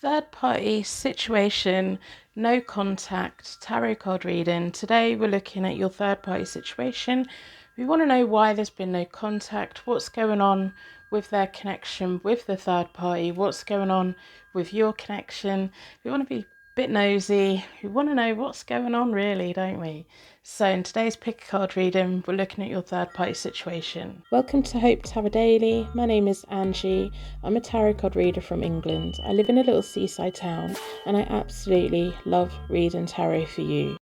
Third party situation, no contact, tarot card reading. Today we're looking at your third party situation. We want to know why there's been no contact, what's going on with their connection with the third party, what's going on with your connection. We want to be a bit nosy. We want to know what's going on really, don't we? So in today's pick a card reading, we're looking at your third party situation. Welcome to Hope Tarot Daily. My name is Angie. I'm a tarot card reader from England. I live in a little seaside town and I absolutely love reading tarot for you.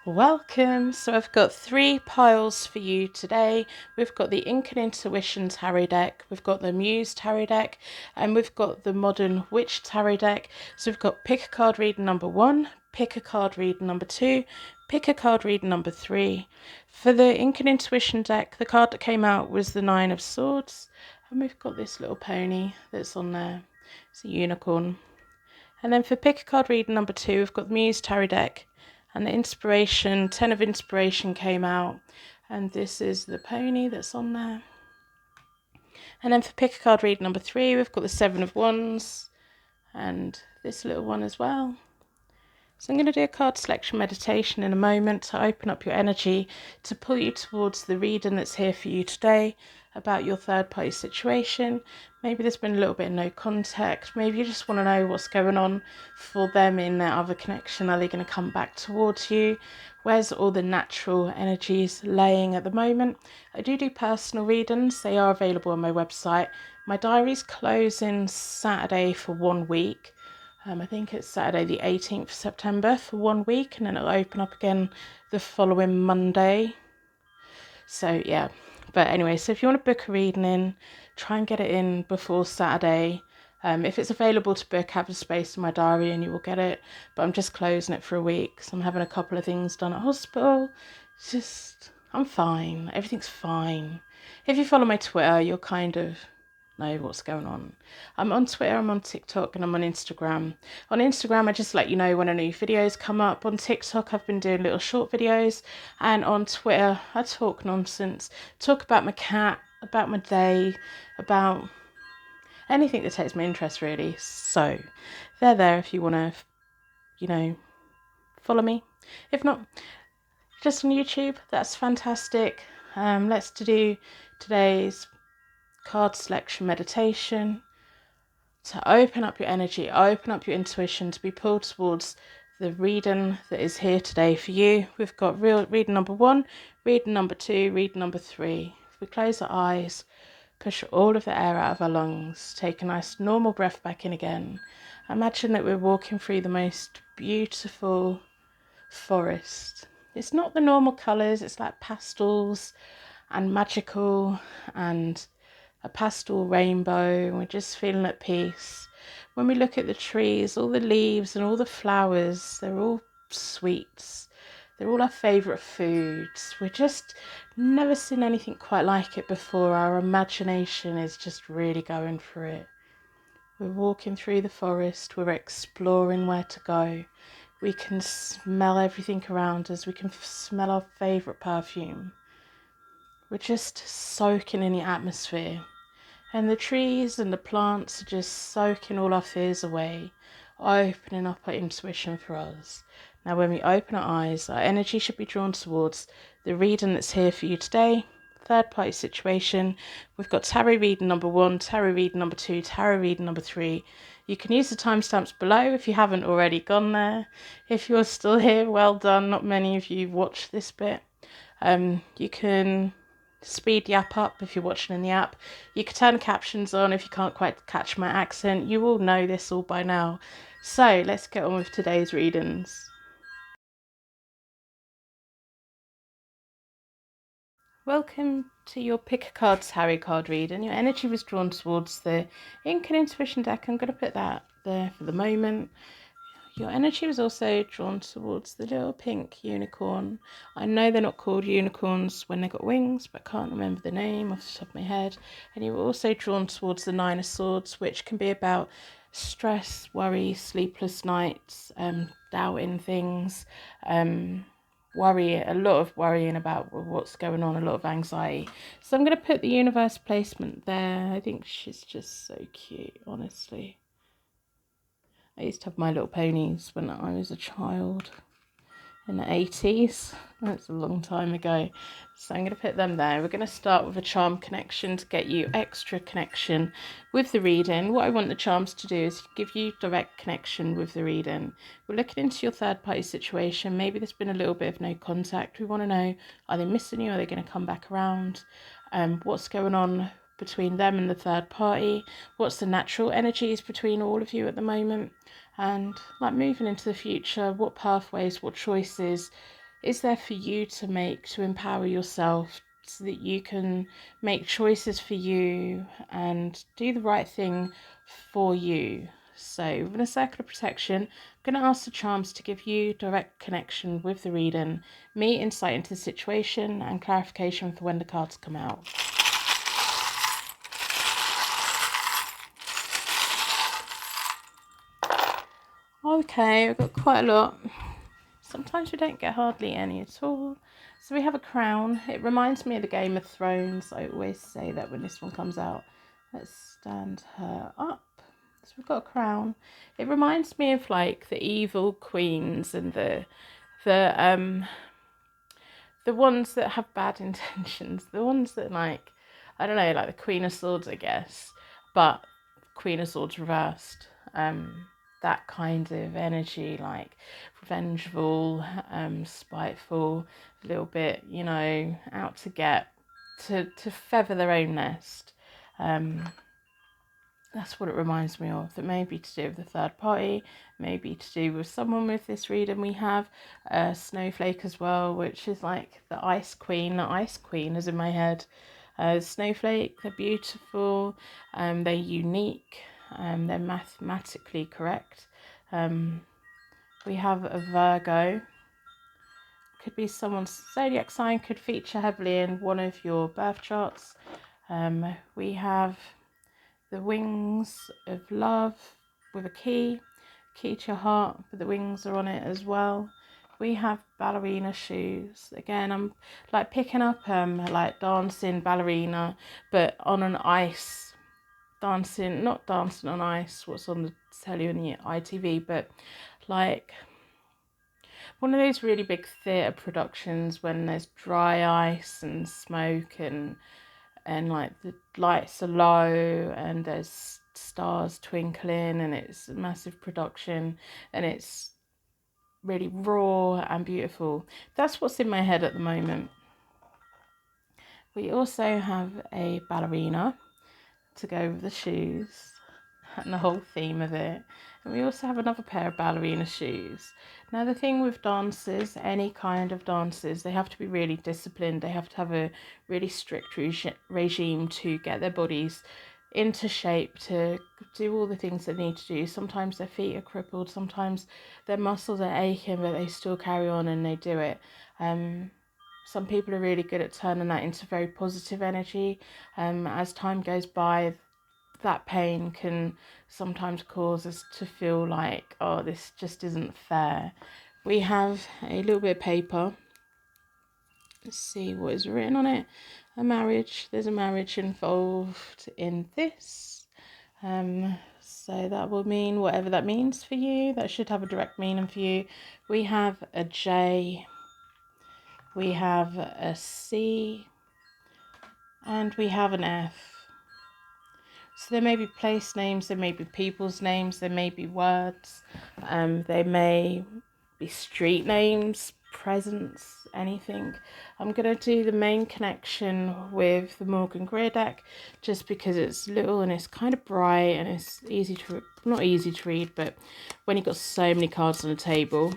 Welcome. So I've got 3 piles for you today. We've got the Ink and Intuition tarot deck, we've got the Muse tarot deck, and we've got the Modern Witch tarot deck. So we've got pick a card reading number 1, pick a card reading number 2, pick a card reading number 3. For the Ink and Intuition deck, the card that came out was the 9 of Swords, and we've got this little pony that's on there. It's a unicorn. And then for pick a card reading number 2, we've got the Muse tarot deck, and the inspiration, 10 of Inspiration came out, and this is the pony that's on there. And then for pick a card read number 3, we've got the 7 of Wands and this little one as well. So I'm going to do a card selection meditation in a moment to open up your energy, to pull you towards the reading that's here for you today about your third party situation. Maybe there's been a little bit of no contact. Maybe you just want to know what's going on for them in their other connection. Are they going to come back towards you? Where's all the natural energies laying at the moment? I do personal readings. They are available on my website. My diary's closing Saturday for 1 week. I think it's Saturday the 18th of September for 1 week, and then it'll open up again the following Monday. So yeah, but anyway, so if you want to book a reading in, try and get it in before Saturday. If it's available to book, have a space in my diary and you will get it. But I'm just closing it for a week because I'm having a couple of things done at hospital. It's just, I'm fine. Everything's fine. If you follow my Twitter, you'll kind of know what's going on. I'm on Twitter, I'm on TikTok, and I'm on Instagram. On Instagram, I just let you know when new videos come up. On TikTok, I've been doing little short videos, and on Twitter, I talk nonsense, talk about my cat, about my day, about anything that takes my interest really. So they're there if you want to, follow me. If not, just on YouTube, that's fantastic. Let's do today's card selection meditation to open up your energy, open up your intuition, to be pulled towards the reading that is here today for you. We've got reading number 1, reading number 2, reading number 3. If we close our eyes, push all of the air out of our lungs, take a nice normal breath back in again. Imagine that we're walking through the most beautiful forest. It's not the normal colours, it's like pastels and magical and a pastel rainbow, and we're just feeling at peace. When we look at the trees, all the leaves and all the flowers, they're all sweets. They're all our favourite foods. We're just never seen anything quite like it before. Our imagination is just really going for it. We're walking through the forest. We're exploring where to go. We can smell everything around us. We can smell our favourite perfume. We're just soaking in the atmosphere. And the trees and the plants are just soaking all our fears away, opening up our intuition for us. Now, when we open our eyes, our energy should be drawn towards the reading that's here for you today. Third party situation. We've got tarot reading number 1, tarot reading number 2, tarot reading number 3. You can use the timestamps below if you haven't already gone there. If you're still here, well done. Not many of you watched this bit. You can speed the app up if you're watching in the app. You can turn captions on if you can't quite catch my accent. You all know this all by now. So let's get on with today's readings. Welcome to your pick a card tarot card reading. Your energy was drawn towards the Ink and Intuition deck. I'm going to put that there for the moment. Your energy was also drawn towards the little pink unicorn. I know they're not called unicorns when they got wings, but I can't remember the name off the top of my head. And you were also drawn towards the 9 of Swords, which can be about stress, worry, sleepless nights, doubting things, a lot of worrying about what's going on, a lot of anxiety. So I'm going to put the universe placement there. I think she's just so cute, honestly. I used to have My Little Ponies when I was a child in the 80s. That's a long time ago. So I'm going to put them there. We're going to start with a charm connection to get you extra connection with the reading. What I want the charms to do is give you direct connection with the reading. We're looking into your third party situation. Maybe there's been a little bit of no contact. We want to know, are they missing you? Are they going to come back around? What's going on between them and the third party? What's the natural energies between all of you at the moment? And like moving into the future, what pathways, what choices is there for you to make to empower yourself so that you can make choices for you and do the right thing for you? So within a circle of protection, I'm going to ask the charms to give you direct connection with the reading, me insight into the situation and clarification for when the cards come out. Okay, I've got quite a lot. Sometimes we don't get hardly any at all. So we have a crown. It reminds me of the Game of Thrones. I always say that when this one comes out. Let's stand her up. So we've got a crown. It reminds me of like the evil queens and the ones that have bad intentions. The ones that like, I don't know, like the Queen of Swords, I guess. But Queen of Swords reversed. That kind of energy, like revengeful, spiteful, a little bit, you know, out to get, to feather their own nest. That's what it reminds me of. That may be to do with the third party, maybe to do with someone with this reading. We have a snowflake as well, which is like the ice queen. The ice queen is in my head. Snowflake, they're beautiful, they're unique, they're mathematically correct. We have a Virgo. Could be someone's zodiac sign, could feature heavily in one of your birth charts. We have the wings of love with a key to your heart, but the wings are on it as well. We have ballerina shoes. Again, I'm like picking up like dancing ballerina, but on an ice dancing, not dancing on ice, what's on the telly and the ITV, but like one of those really big theatre productions when there's dry ice and smoke and like the lights are low and there's stars twinkling and it's a massive production and it's really raw and beautiful. That's what's in my head at the moment. We also have a ballerina to go with the shoes and the whole theme of it. And we also have another pair of ballerina shoes. Now the thing with dancers, any kind of dancers, they have to be really disciplined. They have to have a really strict regime to get their bodies into shape, to do all the things they need to do. Sometimes their feet are crippled, sometimes their muscles are aching, but they still carry on and they do it. Some people are really good at turning that into very positive energy. As time goes by, that pain can sometimes cause us to feel like, oh, this just isn't fair. We have a little bit of paper. Let's see what is written on it. A marriage. There's a marriage involved in this. So that will mean whatever that means for you. That should have a direct meaning for you. We have a J. We have a C. And we have an F. So there may be place names, there may be people's names, there may be words, they may be street names, presents, anything. I'm going to do the main connection with the Morgan Greer deck just because it's little and it's kind of bright and it's easy to, not easy to read, but when you've got so many cards on the table,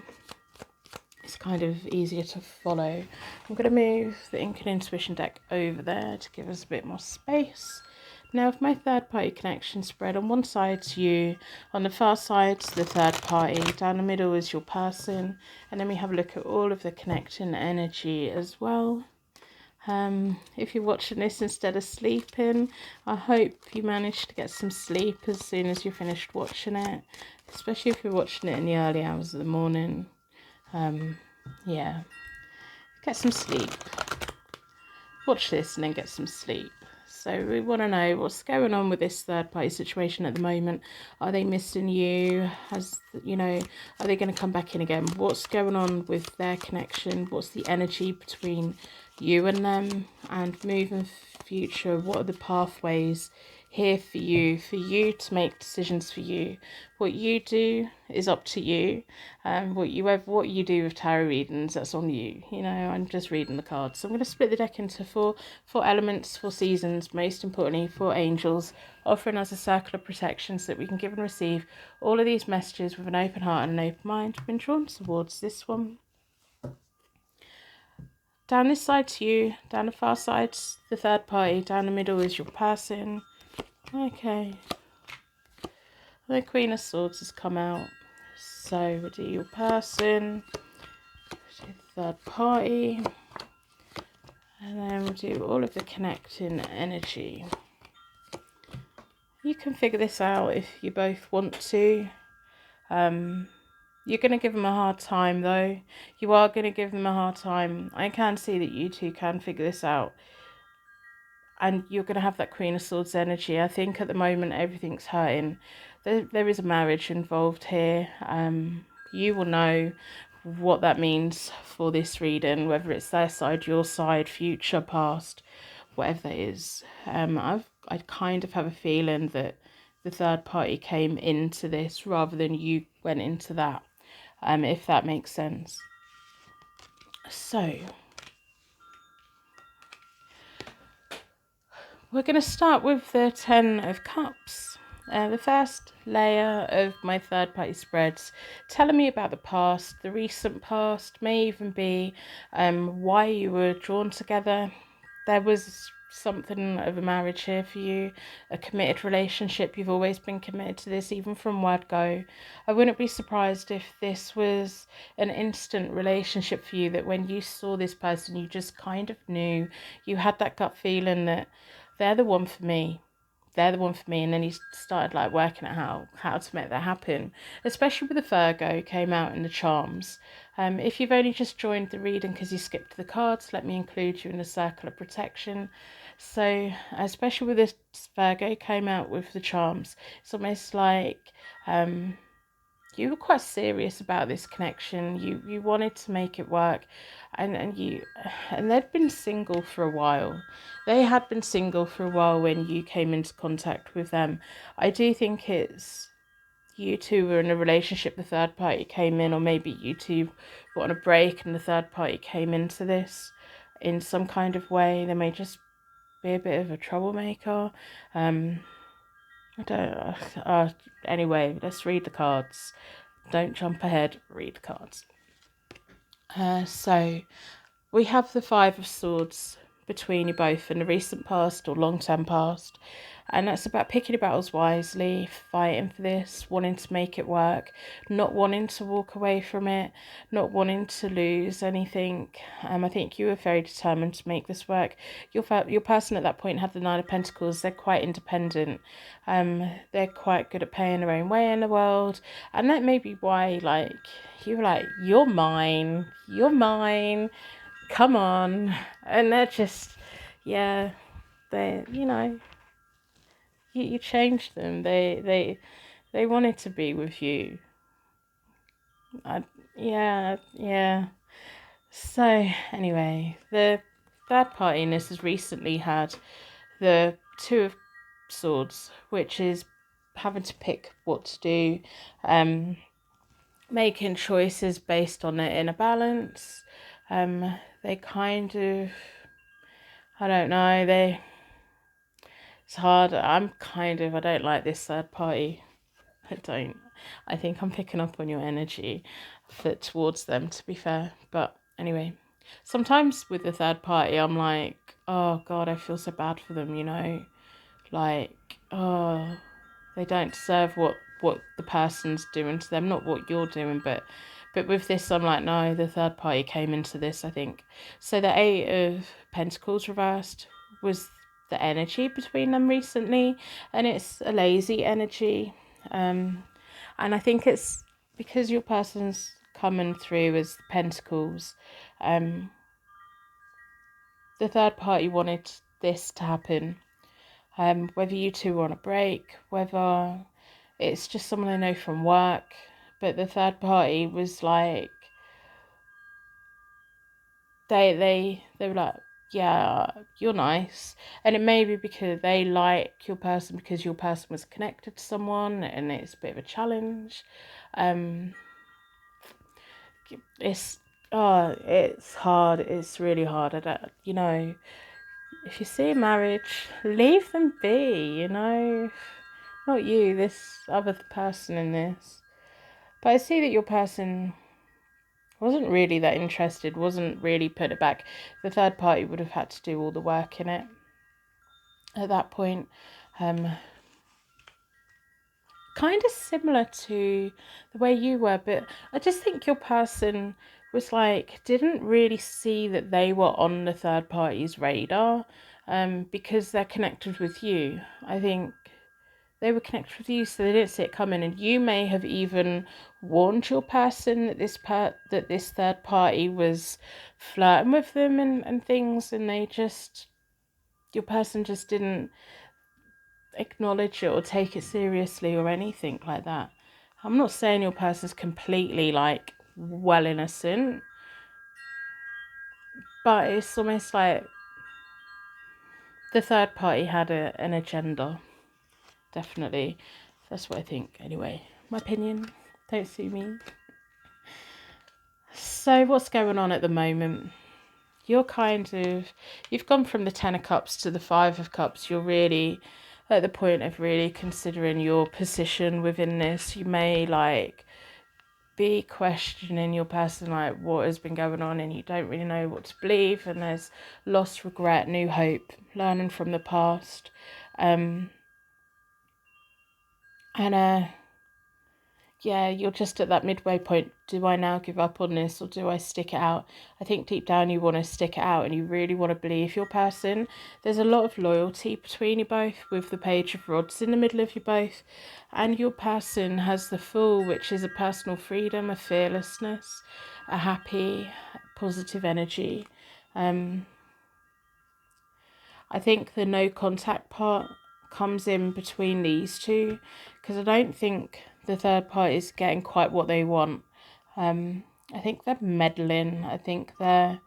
it's kind of easier to follow. I'm going to move the Ink and Intuition deck over there to give us a bit more space. Now, if my third party connection spread on one side to you, on the far side to the third party, down the middle is your person, and then we have a look at all of the connecting energy as well. If you're watching this instead of sleeping, I hope you managed to get some sleep as soon as you're finished watching it, especially if you're watching it in the early hours of the morning. Yeah, get some sleep. Watch this and then get some sleep. So we want to know what's going on with this third party situation at the moment. Are they missing you? Are they going to come back in again? What's going on with their connection? What's the energy between you and them? And moving future, what are the pathways here for you to make decisions for you? What you do is up to you. What you do with tarot readings, that's on you. I'm just reading the cards. So I'm going to split the deck into four elements, 4 seasons, most importantly 4 angels, offering us a circle of protection so that we can give and receive all of these messages with an open heart and an open mind. I've been drawn towards this one. Down this side to you, down the far side the third party, down the middle is your person. Okay. The Queen of Swords has come out. So we'll do your person, we'll do the third party, and then we'll do all of the connecting energy. You can figure this out if you both want to. You're going to give them a hard time though. You are going to give them a hard time. I can see that you two can figure this out. And you're going to have that Queen of Swords energy. I think at the moment everything's hurting. There is a marriage involved here. You will know what that means for this reading, whether it's their side, your side, future, past, whatever that is. I kind of have a feeling that the third party came into this rather than you went into that, if that makes sense. So we're going to start with the 10 of Cups. The first layer of my third party spreads telling me about the past, the recent past, may even be why you were drawn together. There was something of a marriage here for you, a committed relationship. You've always been committed to this, even from word go. I wouldn't be surprised if this was an instant relationship for you, that when you saw this person, you just kind of knew, you had that gut feeling that they're the one for me. They're the one for me. And then you started like working out how to make that happen, especially with the Virgo came out in the charms. If you've only just joined the reading because you skipped the cards, let me include you in the circle of protection. So especially with this Virgo came out with the charms, it's almost like you were quite serious about this connection. You wanted to make it work, and they'd been single for a while. They had been single for a while when you came into contact with them. I do think it's you two were in a relationship, the third party came in, or maybe you two were on a break and the third party came into this in some kind of way. They may just be a bit of a troublemaker. I don't. Anyway, let's read the cards. Don't jump ahead. Read the cards. So we have the 5 of Swords between you both in the recent past or long-term past, and that's about picking your battles wisely, fighting for this, wanting to make it work, not wanting to walk away from it, not wanting to lose anything. I think you were very determined to make this work. Your person at that point had the 9 of Pentacles. They're quite independent. They're quite good at paying their own way in the world, and that may be why, like, you were like, you're mine, come on. And they're just, yeah, they, you changed them. They wanted to be with you. Yeah. So anyway, the third party in this has recently had the 2 of Swords, which is having to pick what to do, making choices based on it in a balance. They kind of, I don't know, it's hard. I don't like this third party. I think I'm picking up on your energy towards them, to be fair. But anyway, sometimes with the third party, I'm like, oh God, I feel so bad for them, like, oh, they don't deserve what the person's doing to them, not what you're doing, but with this, I'm like, no, the third party came into this, I think. So the 8 of Pentacles reversed was the energy between them recently, and it's a lazy energy. And I think it's because your person's coming through as the Pentacles. The third party wanted this to happen. Whether you two are on a break, whether it's just someone they know from work, but the third party was like, they were like, yeah, you're nice. And it may be because they like your person, because your person was connected to someone and it's a bit of a challenge. It's it's hard. It's really hard. I don't, if you see a marriage, leave them be, not you, this other person in this. But I see that your person wasn't really that interested, wasn't really put it back. The third party would have had to do all the work in it at that point. Kind of similar to the way you were, but I just think your person was like, didn't really see that they were on the third party's radar, because they're connected with you. I think they were connected with you, so they didn't see it coming. And you may have even warned your person that this third party was flirting with them and things, and your person just didn't acknowledge it or take it seriously or anything like that. I'm not saying your person's completely like well innocent, but it's almost like the third party had an agenda. Definitely. That's what I think anyway. My opinion. Don't sue me. So what's going on at the moment? You've gone from the 10 of Cups to the 5 of Cups. You're really at the point of really considering your position within this. You may like be questioning your person, like what has been going on, and you don't really know what to believe, and there's loss, regret, new hope, learning from the past. Yeah, you're just at that midway point. Do I now give up on this or do I stick it out? I think deep down you want to stick it out and you really want to believe your person. There's a lot of loyalty between you both, with the Page of Rods in the middle of you both. And your person has the Fool, which is a personal freedom, a fearlessness, a happy, positive energy. I think the no contact part comes in between these two, because I don't think the third party is getting quite what they want. I think they're meddling. I think they're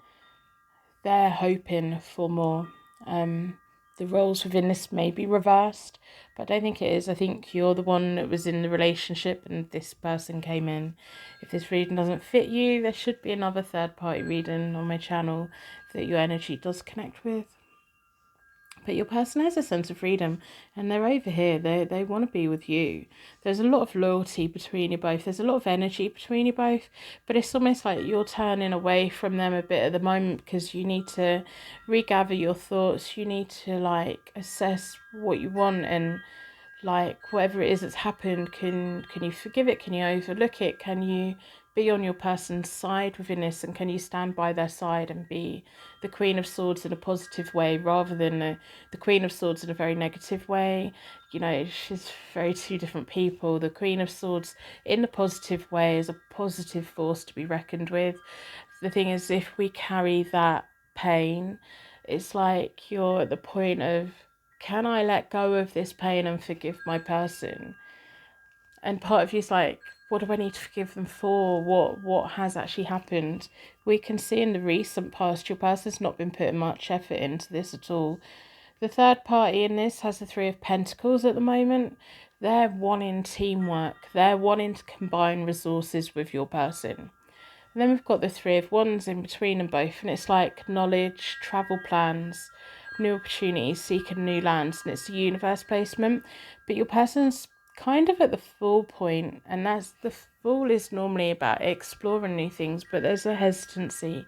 hoping for more. The roles within this may be reversed, but I don't think it is. I think you're the one that was in the relationship and this person came in. If this reading doesn't fit you, there should be another third party reading on my channel that your energy does connect with. But your person has a sense of freedom and they're over here. They want to be with you. There's a lot of loyalty between you both. There's a lot of energy between you both. But it's almost like you're turning away from them a bit at the moment because you need to regather your thoughts. You need to like assess what you want, and like whatever it is that's happened, can you forgive it? Can you overlook it? Can you be on your person's side within this, and can you stand by their side and be the Queen of Swords in a positive way rather than the Queen of Swords in a very negative way? She's very two different people. The Queen of Swords in the positive way is a positive force to be reckoned with. The thing is, if we carry that pain, it's like you're at the point of, can I let go of this pain and forgive my person? And part of you's like, what do I need to forgive them for? What has actually happened? We can see in the recent past, your person's not been putting much effort into this at all. The third party in this has the 3 of Pentacles at the moment. They're wanting teamwork. They're wanting to combine resources with your person. And then we've got the 3 of Wands in between them both. And it's like knowledge, travel plans, new opportunities, seeking new lands. And it's the universe placement. But your person's kind of at the Fool point, and that's the Fool is normally about exploring new things, but there's a hesitancy.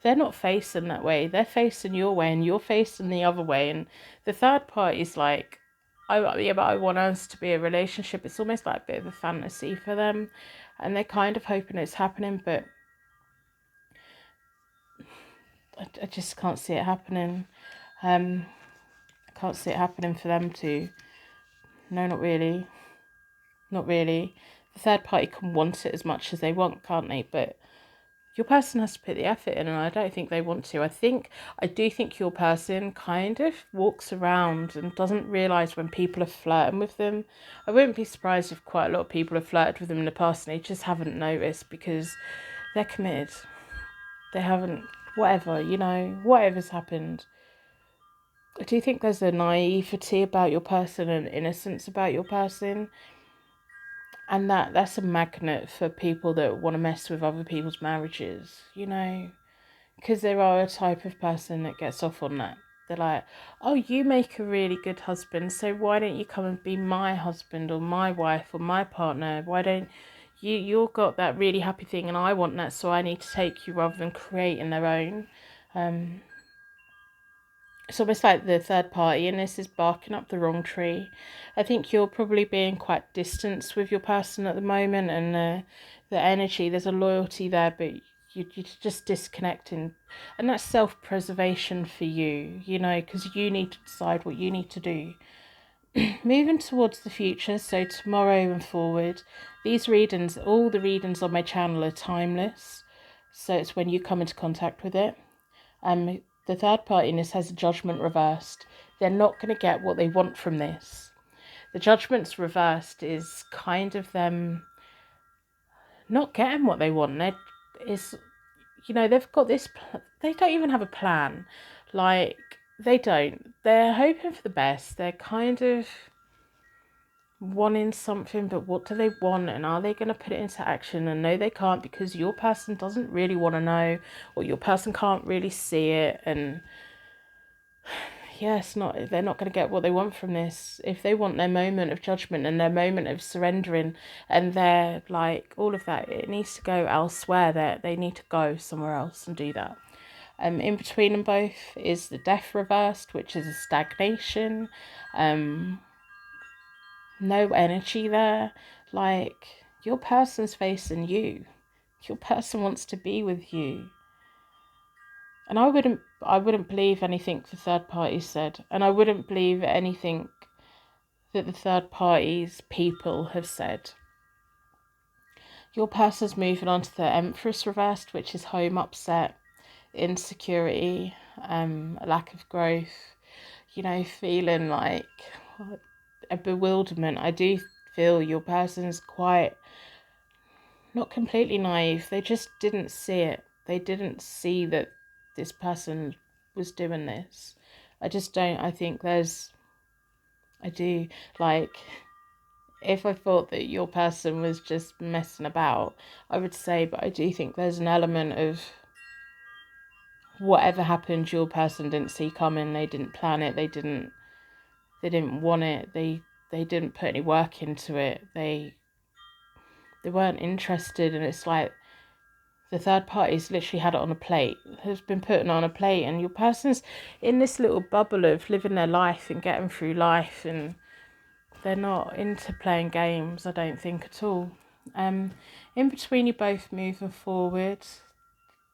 They're not facing that way. They're facing your way, and you're facing the other way. And the third party's like, but I want us to be a relationship. It's almost like a bit of a fantasy for them, and they're kind of hoping it's happening, but I just can't see it happening. I can't see it happening for them to. No, not really. Not really. The third party can want it as much as they want, can't they? But your person has to put the effort in, and I don't think they want to. I do think your person kind of walks around and doesn't realise when people are flirting with them. I wouldn't be surprised if quite a lot of people have flirted with them in the past and they just haven't noticed because they're committed. They haven't, whatever, whatever's happened. I do think there's a naivety about your person and innocence about your person. And that's a magnet for people that want to mess with other people's marriages, because there are a type of person that gets off on that. They're like, oh, you make a really good husband, so why don't you come and be my husband or my wife or my partner? Why don't you've got that really happy thing and I want that, so I need to take you, rather than creating their own. It's almost like the third party in this is barking up the wrong tree. I think you're probably being quite distanced with your person at the moment, and the energy, there's a loyalty there, but you're just disconnecting. And that's self-preservation for you, because you need to decide what you need to do. Moving towards the future, so tomorrow and forward, these readings, all the readings on my channel are timeless. So it's when you come into contact with it. The third party in this has a judgment reversed. They're not going to get what they want from this. The judgment's reversed is kind of them not getting what they want. They've got this, they don't even have a plan. They don't. They're hoping for the best. They're kind of wanting something, but what do they want, and are they going to put it into action? And no, they can't, because your person doesn't really want to know, or your person can't really see it. And yes, they're not going to get what they want from this. If they want their moment of judgment and their moment of surrendering, and they're like all of that, it needs to go elsewhere. They need to go somewhere else and do that. In between them both is the Death Reversed, which is a stagnation. No energy there. Your person's facing you. Your person wants to be with you. And I wouldn't believe anything the third party said. And I wouldn't believe anything that the third party's people have said. Your person's moving on to the Empress Reversed, which is home upset, insecurity, a lack of growth, feeling like a bewilderment. I do feel your person's quite, not completely naive. They just didn't see it. They didn't see that this person was doing this. I think if I thought that your person was just messing about, I would say, but I do think there's an element of whatever happened, your person didn't see coming. They didn't plan it. They didn't want it. They didn't put any work into it. They weren't interested, and it's like the third party's literally had it on a plate, has been putting on a plate, and your person's in this little bubble of living their life and getting through life, and they're not into playing games, I don't think, at all. In between you both moving forward,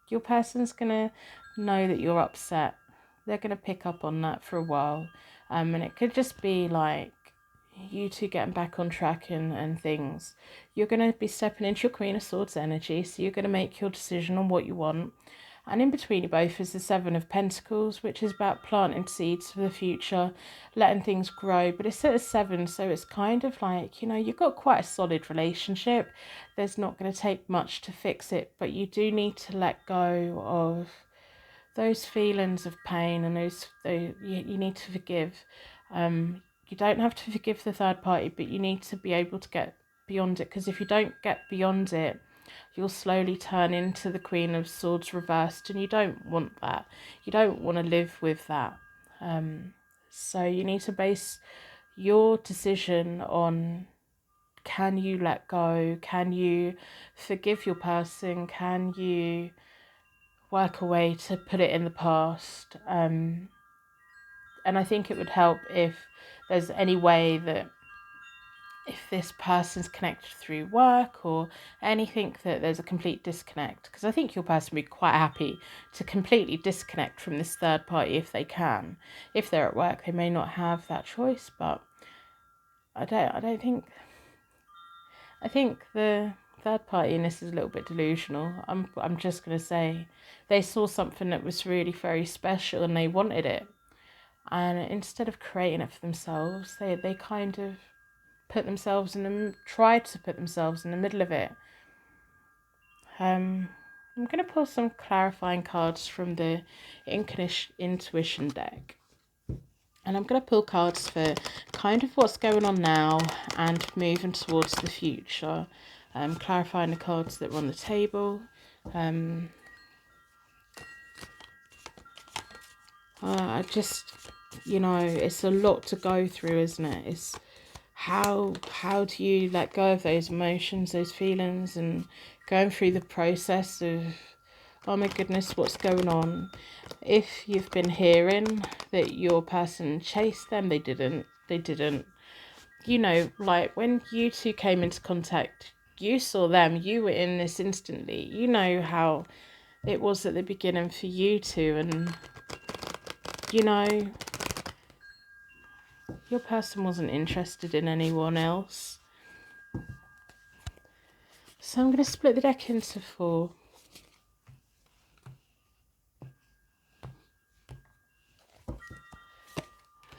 your person's going to know that you're upset. They're going to pick up on that for a while. And it could just be like you two getting back on track and things. You're going to be stepping into your Queen of Swords energy, so you're going to make your decision on what you want. And in between you both is the Seven of Pentacles, which is about planting seeds for the future, letting things grow. But it's at a 7, so it's kind of like, you've got quite a solid relationship. There's not going to take much to fix it, but you do need to let go of those feelings of pain, and you need to forgive. You don't have to forgive the third party, but you need to be able to get beyond it, because if you don't get beyond it, you'll slowly turn into the Queen of Swords reversed, and you don't want that. You don't want to live with that. So you need to base your decision on, can you let go? Can you forgive your person? Can you work a way to put it in the past? And I think it would help if there's any way that, if this person's connected through work or anything, that there's a complete disconnect, because I think your person would be quite happy to completely disconnect from this third party if they can. If they're at work, they may not have that choice, but I think the third party, and this is a little bit delusional. I'm just gonna say they saw something that was really very special and they wanted it. And instead of creating it for themselves, they kind of tried to put themselves in the middle of it. I'm going to pull some clarifying cards from the Intuition deck. And I'm going to pull cards for kind of what's going on now and moving towards the future. Clarifying the cards that were on the table. I just, it's a lot to go through, isn't it? It's how do you let go of those emotions, those feelings, and going through the process of, oh my goodness, what's going on? If you've been hearing that your person chased them, they didn't. Like when you two came into contact, you saw them, you were in this instantly. You know how it was at the beginning for you two, and your person wasn't interested in anyone else. So I'm going to split the deck into 4.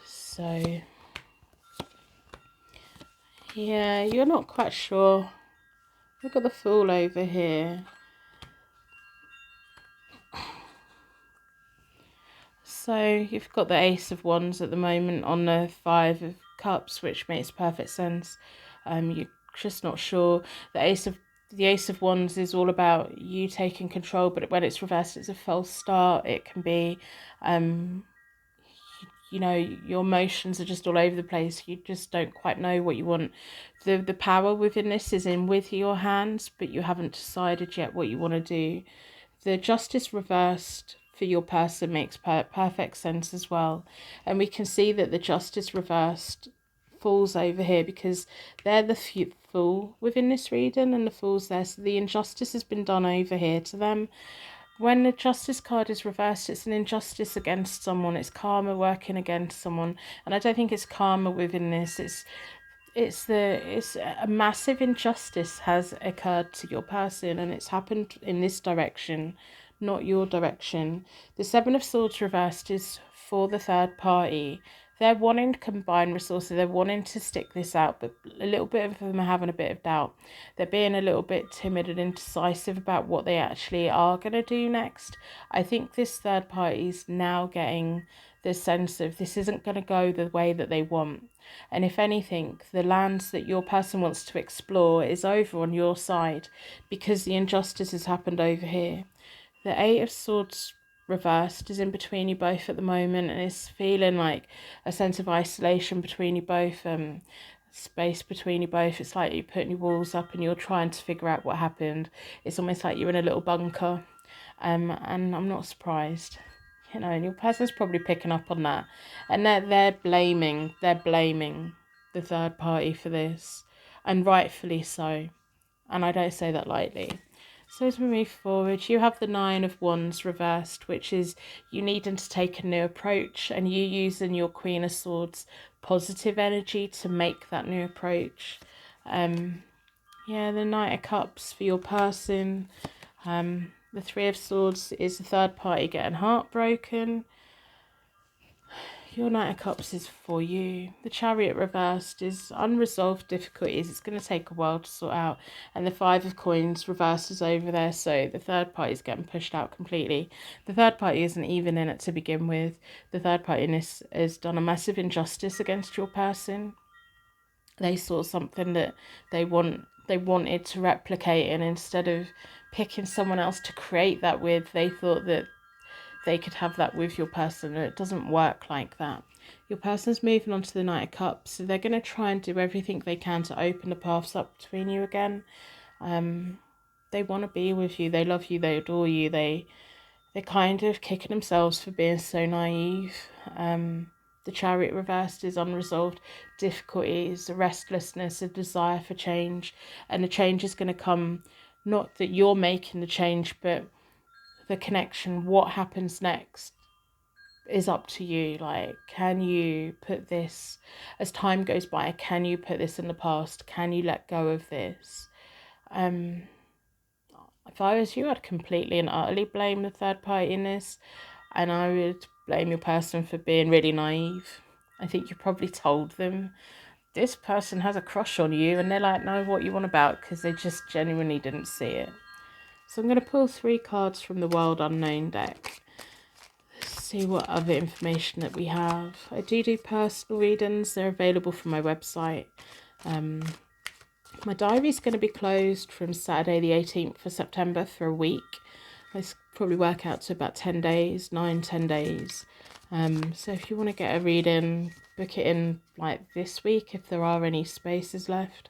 So, yeah, you're not quite sure. We've got the Fool over here. So you've got the Ace of Wands at the moment on the 5 of Cups, which makes perfect sense. You're just not sure. The Ace of Wands is all about you taking control, but when it's reversed, it's a false start. It can be, your emotions are just all over the place. You just don't quite know what you want. The power within this is in with your hands, but you haven't decided yet what you want to do. The Justice reversed for your person makes perfect sense as well. And we can see that the Justice reversed falls over here because they're the Fool within this reading, and the Fool's there. So the injustice has been done over here to them. When the Justice card is reversed, it's an injustice against someone. It's karma working against someone. And I don't think it's karma within this. It's a massive injustice has occurred to your person, and it's happened in this direction, not your direction. The 7 of Swords reversed is for the third party. They're wanting to combine resources. They're wanting to stick this out, but a little bit of them are having a bit of doubt. They're being a little bit timid and indecisive about what they actually are going to do next. I think this third party is now getting the sense of this isn't going to go the way that they want. And if anything, the lands that your person wants to explore is over on your side because the injustice has happened over here. The 8 of Swords reversed is in between you both at the moment, and it's feeling like a sense of isolation between you both, space between you both. It's like you're putting your walls up and you're trying to figure out what happened. It's almost like you're in a little bunker, and I'm not surprised. And your person's probably picking up on that, and they're blaming the third party for this, and rightfully so. And I don't say that lightly. So as we move forward, you have the 9 of Wands reversed, which is you needing to take a new approach, and you using your Queen of Swords positive energy to make that new approach. The Knight of Cups for your person. The 3 of Swords is the third party getting heartbroken. Your Knight of Cups is for you. The Chariot reversed is unresolved difficulties. It's going to take a while to sort out. And the 5 of Coins reversed is over there. So the third party is getting pushed out completely. The third party isn't even in it to begin with. The third party in this has done a massive injustice against your person. They saw something that they wanted to replicate, and instead of picking someone else to create that with, they thought that they could have that with your person, and it doesn't work like that. Your person's moving on to the Knight of Cups, so they're going to try and do everything they can to open the paths up between you again. They want to be with you, they love you, they adore you, they're kind of kicking themselves for being so naive. The Chariot reversed is unresolved difficulties, a restlessness, a desire for change, and the change is going to come, not that you're making the change, but the connection. What happens next is up to you. Like, can you put this, as time goes by, can you put this in the past? Can you let go of this? If I was you, I'd completely and utterly blame the third party in this, and I would blame your person for being really naive. I think you probably told them this person has a crush on you, and they're like, no, what you want about, because they just genuinely didn't see it. So I'm going to pull 3 cards from the Wild Unknown deck. Let's see what other information that we have. I do personal readings. They're available from my website. My diary's going to be closed from Saturday the 18th of September for a week. It's probably work out to about 10 days, 9-10 days. So if you want to get a reading, book it in like this week if there are any spaces left.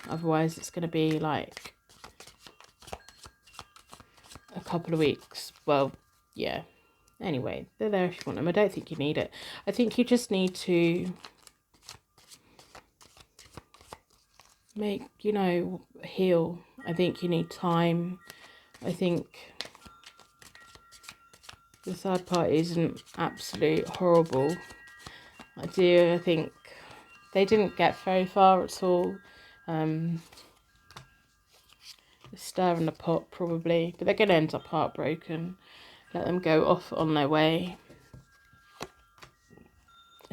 Otherwise it's going to be like a couple of weeks. Well, yeah. Anyway, they're there if you want them. I don't think you need it. I think you just need to make, heal. I think you need time. I think the third party isn't absolute horrible. I think they didn't get very far at all. Stirring the pot probably, but they're going to end up heartbroken. Let them go off on their way.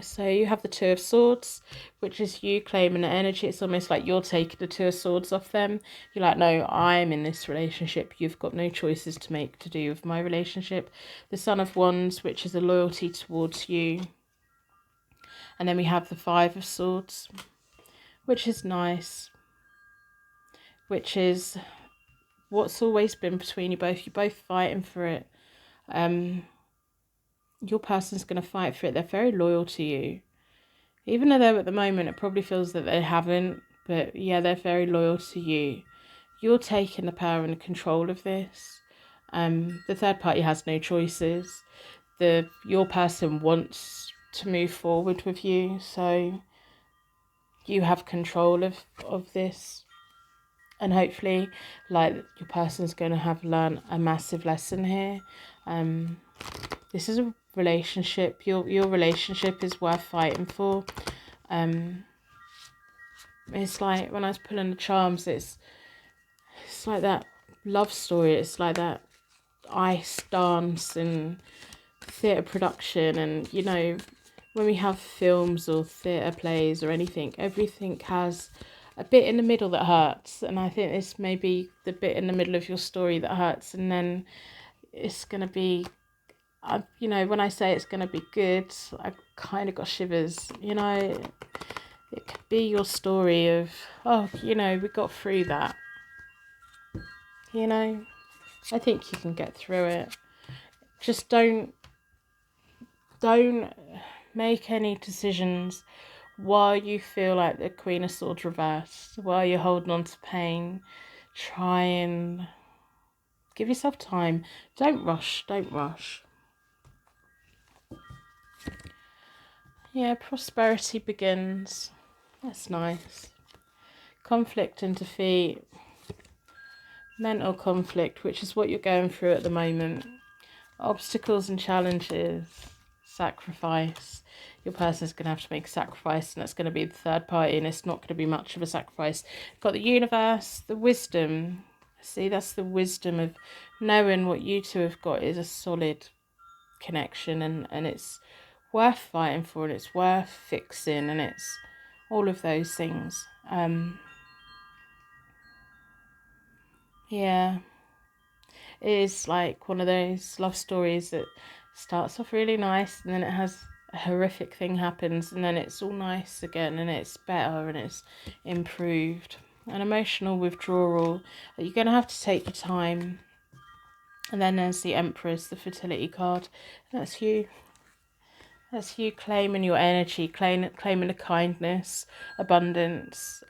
So you have the Two of Swords, which is you claiming the energy. It's almost like you're taking the Two of Swords off them. You're like, no, I'm in this relationship. You've got no choices to make to do with my relationship. The Son of Wands, which is a loyalty towards you. And then we have the Five of Swords, which is nice. Which is what's always been between you both. You're both fighting for it. Your person's going to fight for it. They're very loyal to you. Even though at the moment it probably feels that they haven't. But yeah, they're very loyal to you. You're taking the power and the control of this. The third party has no choices. Your person wants to move forward with you. So you have control of this. And hopefully, like, your person's going to have learned a massive lesson here. This is a relationship. Your relationship is worth fighting for. It's like when I was pulling the charms, it's like that love story. It's like that ice dance and theatre production. And, when we have films or theatre plays or anything, everything has a bit in the middle that hurts. And I think this may be the bit in the middle of your story that hurts. And then it's going to be, when I say it's going to be good, I kind of got shivers. It could be your story of, we got through that. I think you can get through it. Just don't make any decisions while you feel like the Queen of Swords reversed, while you're holding on to pain. Try and give yourself time. Don't rush. Yeah, prosperity begins. That's nice. Conflict and defeat. Mental conflict, which is what you're going through at the moment. Obstacles and challenges. Sacrifice. Your person's going to have to make a sacrifice, and that's going to be the third party, and it's not going to be much of a sacrifice. Got the universe, the wisdom. See, that's the wisdom of knowing what you two have got is a solid connection, and it's worth fighting for, and it's worth fixing, and it's all of those things. Yeah, it is like one of those love stories that starts off really nice, and then it has a horrific thing happens, and then it's all nice again, and it's better, and it's improved. An emotional withdrawal. You're going to have to take your time. And then there's the Empress, the fertility card. That's you. That's you claiming your energy, claiming the kindness, abundance.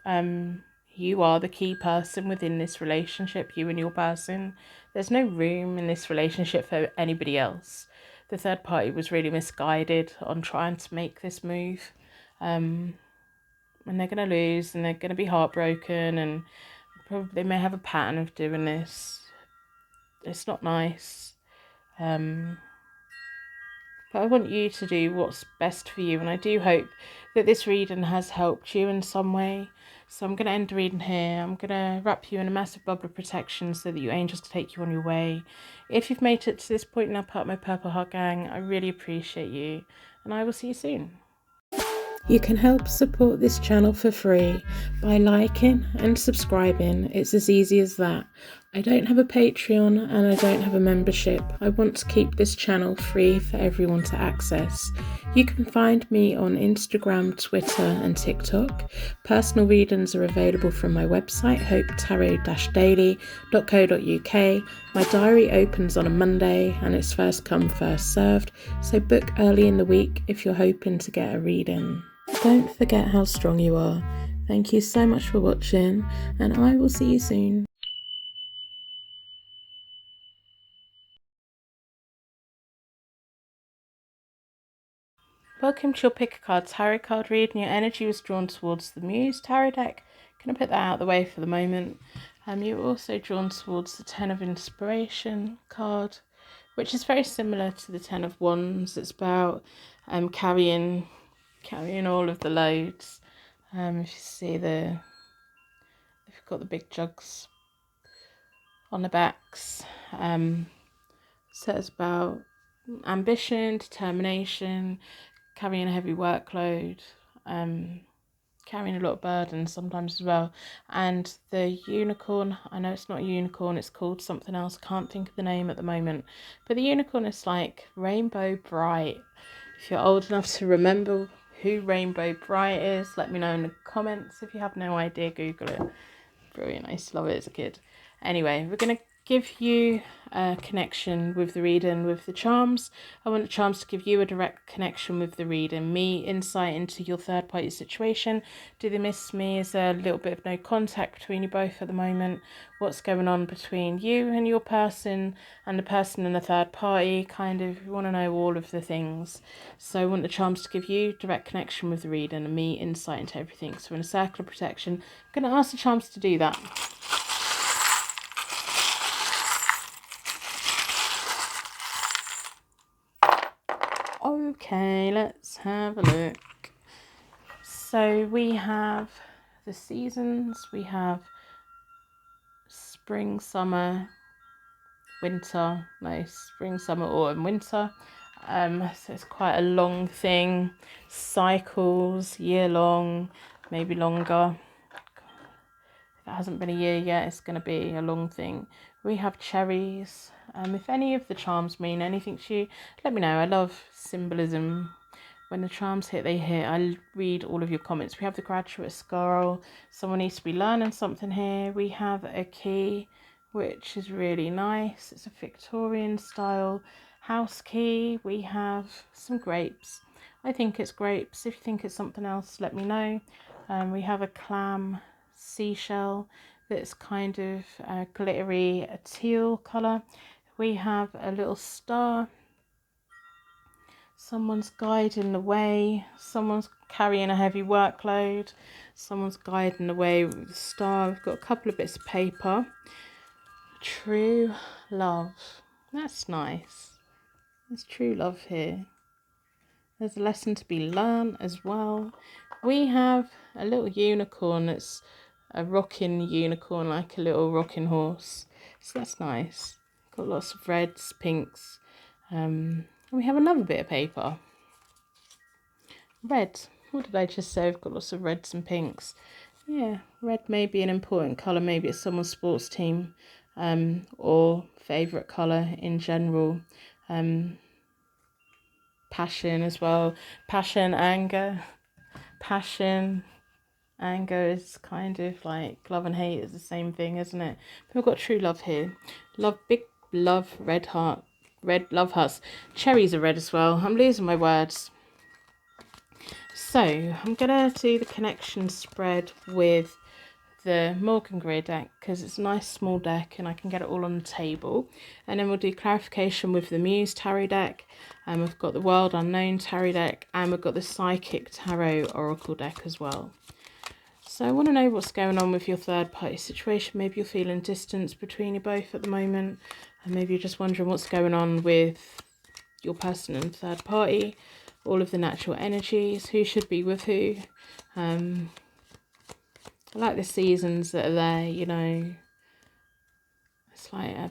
You are the key person within this relationship, you and your person. There's no room in this relationship for anybody else. The third party was really misguided on trying to make this move. And they're going to lose, and they're going to be heartbroken, and probably they may have a pattern of doing this. It's not nice. But I want you to do what's best for you, and I do hope that this reading has helped you in some way. So I'm going to end the reading here. I'm going to wrap you in a massive bubble of protection so that your angels can take you on your way. If you've made it to this point now, part of my Purple Heart gang, I really appreciate you, and I will see you soon. You can help support this channel for free by liking and subscribing. It's as easy as that. I don't have a Patreon and I don't have a membership. I want to keep this channel free for everyone to access. You can find me on Instagram, Twitter and TikTok. Personal readings are available from my website, hopetarot-daily.co.uk. My diary opens on a Monday and it's first come, first served, so book early in the week if you're hoping to get a reading. Don't forget how strong you are. Thank you so much for watching, and I will see you soon. Welcome to your Pick a Card Tarot card reading. Your energy was drawn towards the Muse Tarot deck. Can I put that out of the way for the moment? You were also drawn towards the Ten of Inspiration card, which is very similar to the Ten of Wands. It's about carrying all of the loads. If you see they've got the big jugs on the backs. So it's about ambition, determination, carrying a heavy workload, carrying a lot of burden sometimes as well. And the unicorn, I know it's not a unicorn, it's called something else, can't think of the name at the moment, but the unicorn is like Rainbow Bright. If you're old enough to remember who Rainbow Bright is, let me know in the comments. If you have no idea, Google it. Brilliant, I used to love it as a kid. Anyway, we're going to give you a connection with the reading with the charms. I want the charms to give you a direct connection with the reading, me insight into your third party situation. Do they miss me? Is there a little bit of no contact between you both at the moment? What's going on between you and your person and the person in the third party? Kind of, you want to know all of the things. So I want the charms to give you direct connection with the reading and me insight into everything. So in a circle of protection, I'm going to ask the charms to do that. Okay, let's have a look. So we have the seasons. We have spring, summer, winter. No, spring, summer, autumn, winter. So it's quite a long thing. Cycles, year long, maybe longer. If it hasn't been a year yet, it's going to be a long thing. We have cherries. If any of the charms mean anything to you, let me know. I love symbolism. When the charms hit, they hit. I read all of your comments. We have the graduate scroll. Someone needs to be learning something here. We have a key, which is really nice. It's a Victorian style house key. We have some grapes. I think it's grapes. If you think it's something else, let me know. We have a clam seashell that's kind of glittery, a teal colour. We have a little star. Someone's guiding the way. Someone's carrying a heavy workload. Someone's guiding the way with the star. We've got a couple of bits of paper. True love. That's nice. There's true love here. There's a lesson to be learned as well. We have a little unicorn that's a rocking unicorn, like a little rocking horse. So that's nice. Got lots of reds, pinks. We have another bit of paper. Red. What did I just say? We've got lots of reds and pinks. Yeah, red may be an important colour. Maybe it's someone's sports team or favourite colour in general. Passion as well. Passion, anger. Passion, anger is kind of like love and hate is the same thing, isn't it? But we've got true love here. Love, big love, red heart. Red love hearts. Cherries are red as well. I'm losing my words. So I'm going to do the connection spread with the Morgan Greer deck because it's a nice small deck and I can get it all on the table. And then we'll do clarification with the Muse Tarot deck. And we've got the World Unknown Tarot deck and we've got the Psychic Tarot Oracle deck as well. So I want to know what's going on with your third party situation. Maybe you're feeling distance between you both at the moment. And maybe you're just wondering what's going on with your person and third party. All of the natural energies. Who should be with who. I like the seasons that are there, you know. It's like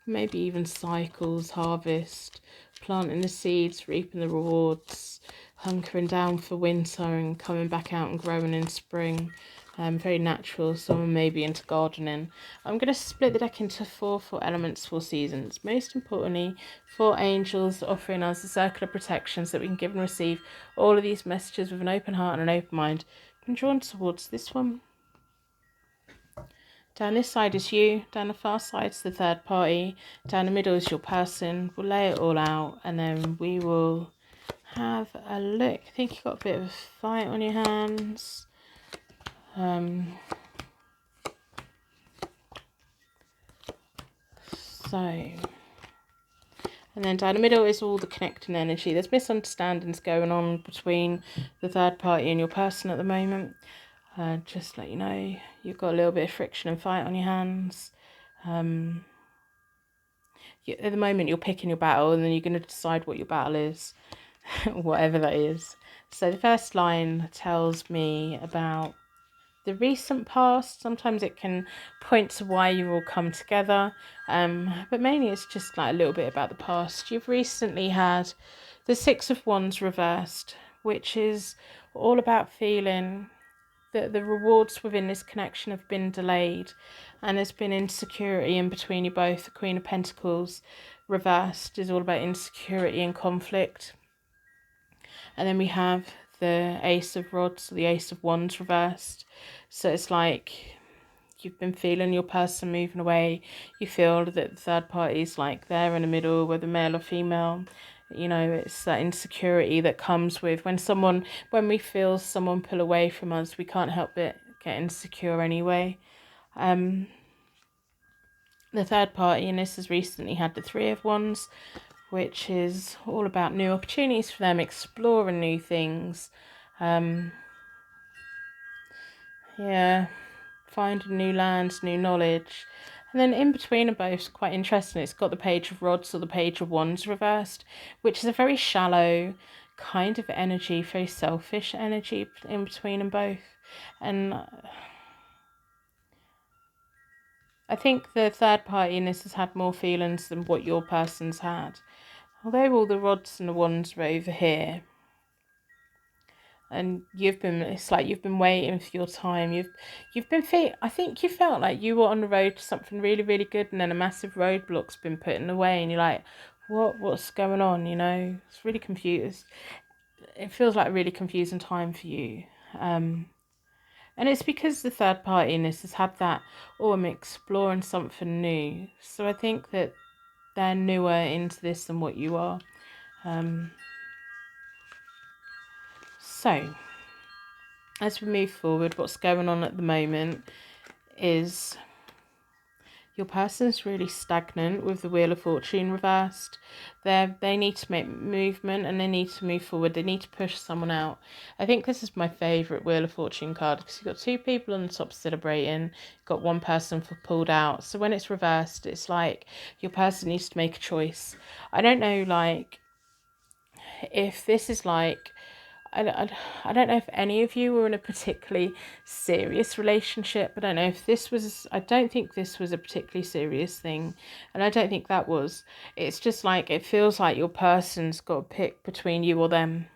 maybe even cycles, harvest, planting the seeds, reaping the rewards, hunkering down for winter and coming back out and growing in spring. Very natural. Someone may be into gardening. I'm going to split the deck into four elements, 4 seasons. Most importantly, 4 angels offering us a circle of protection so that we can give and receive all of these messages with an open heart and an open mind. I'm drawn towards this one. Down this side is you, down the far side is the third party, down the middle is your person. We'll lay it all out and then we will have a look. I think you've got a bit of a fight on your hands. And then down the middle is all the connecting energy. There's misunderstandings going on between the third party and your person at the moment. Just let you know, you've got a little bit of friction and fight on your hands. At the moment, you're picking your battle and then you're going to decide what your battle is, whatever that is. So the first line tells me about the recent past. Sometimes it can point to why you all come together, but mainly it's just like a little bit about the past. You've recently had the Six of Wands reversed, which is all about feeling that the rewards within this connection have been delayed and there's been insecurity in between you both. The Queen of Pentacles reversed is all about insecurity and conflict. And then we have the Ace of Rods, the Ace of Wands reversed. So it's like you've been feeling your person moving away. You feel that the third party is like there in the middle, whether male or female. You know, it's that insecurity that comes with when we feel someone pull away from us, we can't help but get insecure anyway. The third party in this has recently had the Three of Wands, which is all about new opportunities for them, exploring new things. Finding new lands, new knowledge. And then in between are both quite interesting. It's got the Page of Rods or the Page of Wands reversed, which is a very shallow kind of energy, very selfish energy in between them both. And I think the third party in this has had more feelings than what your person's had. Although all the rods and the wands are over here, and it's like you've been waiting for your time. I think you felt like you were on the road to something really, really good, and then a massive roadblock's been put in the way, and you're like, what's going on? You know, it's really confused. It feels like a really confusing time for you. And it's because the third party in this has had that, I'm exploring something new. So I think that they're newer into this than what you are. So as we move forward, what's going on at the moment is your person's really stagnant with the Wheel of Fortune reversed. They need to make movement and they need to move forward. They need to push someone out. I think this is my favourite Wheel of Fortune card because you've got 2 people on the top celebrating, you've got 1 person pulled out. So when it's reversed, it's like your person needs to make a choice. I don't know, like, if this is like, I don't know if any of you were in a particularly serious relationship. I don't know if this was, I don't think this was a particularly serious thing. And I don't think that was. It's just like, it feels like your person's got to pick between you or them.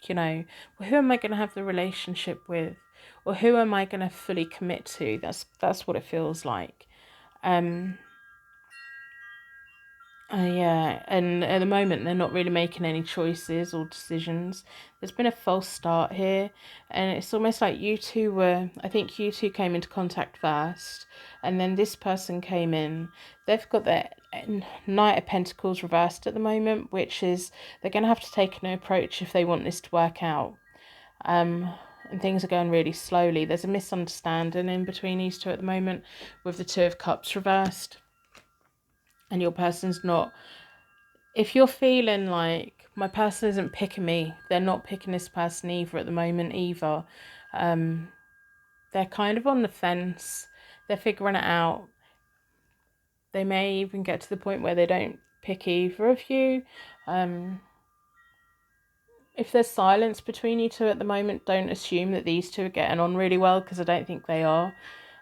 You know, well, who am I going to have the relationship with? Or who am I going to fully commit to? That's what it feels like. Yeah, and at the moment they're not really making any choices or decisions. There's been a false start here, and it's almost like I think you two came into contact first, and then this person came in. They've got their Knight of Pentacles reversed at the moment, which is they're going to have to take an approach if they want this to work out. And things are going really slowly. There's a misunderstanding in between these two at the moment with the Two of Cups reversed. And your person's not, if you're feeling like my person isn't picking me, they're not picking this person either at the moment either. They're kind of on the fence. They're figuring it out. They may even get to the point where they don't pick either of you. If there's silence between you two at the moment, don't assume that these two are getting on really well, because I don't think they are.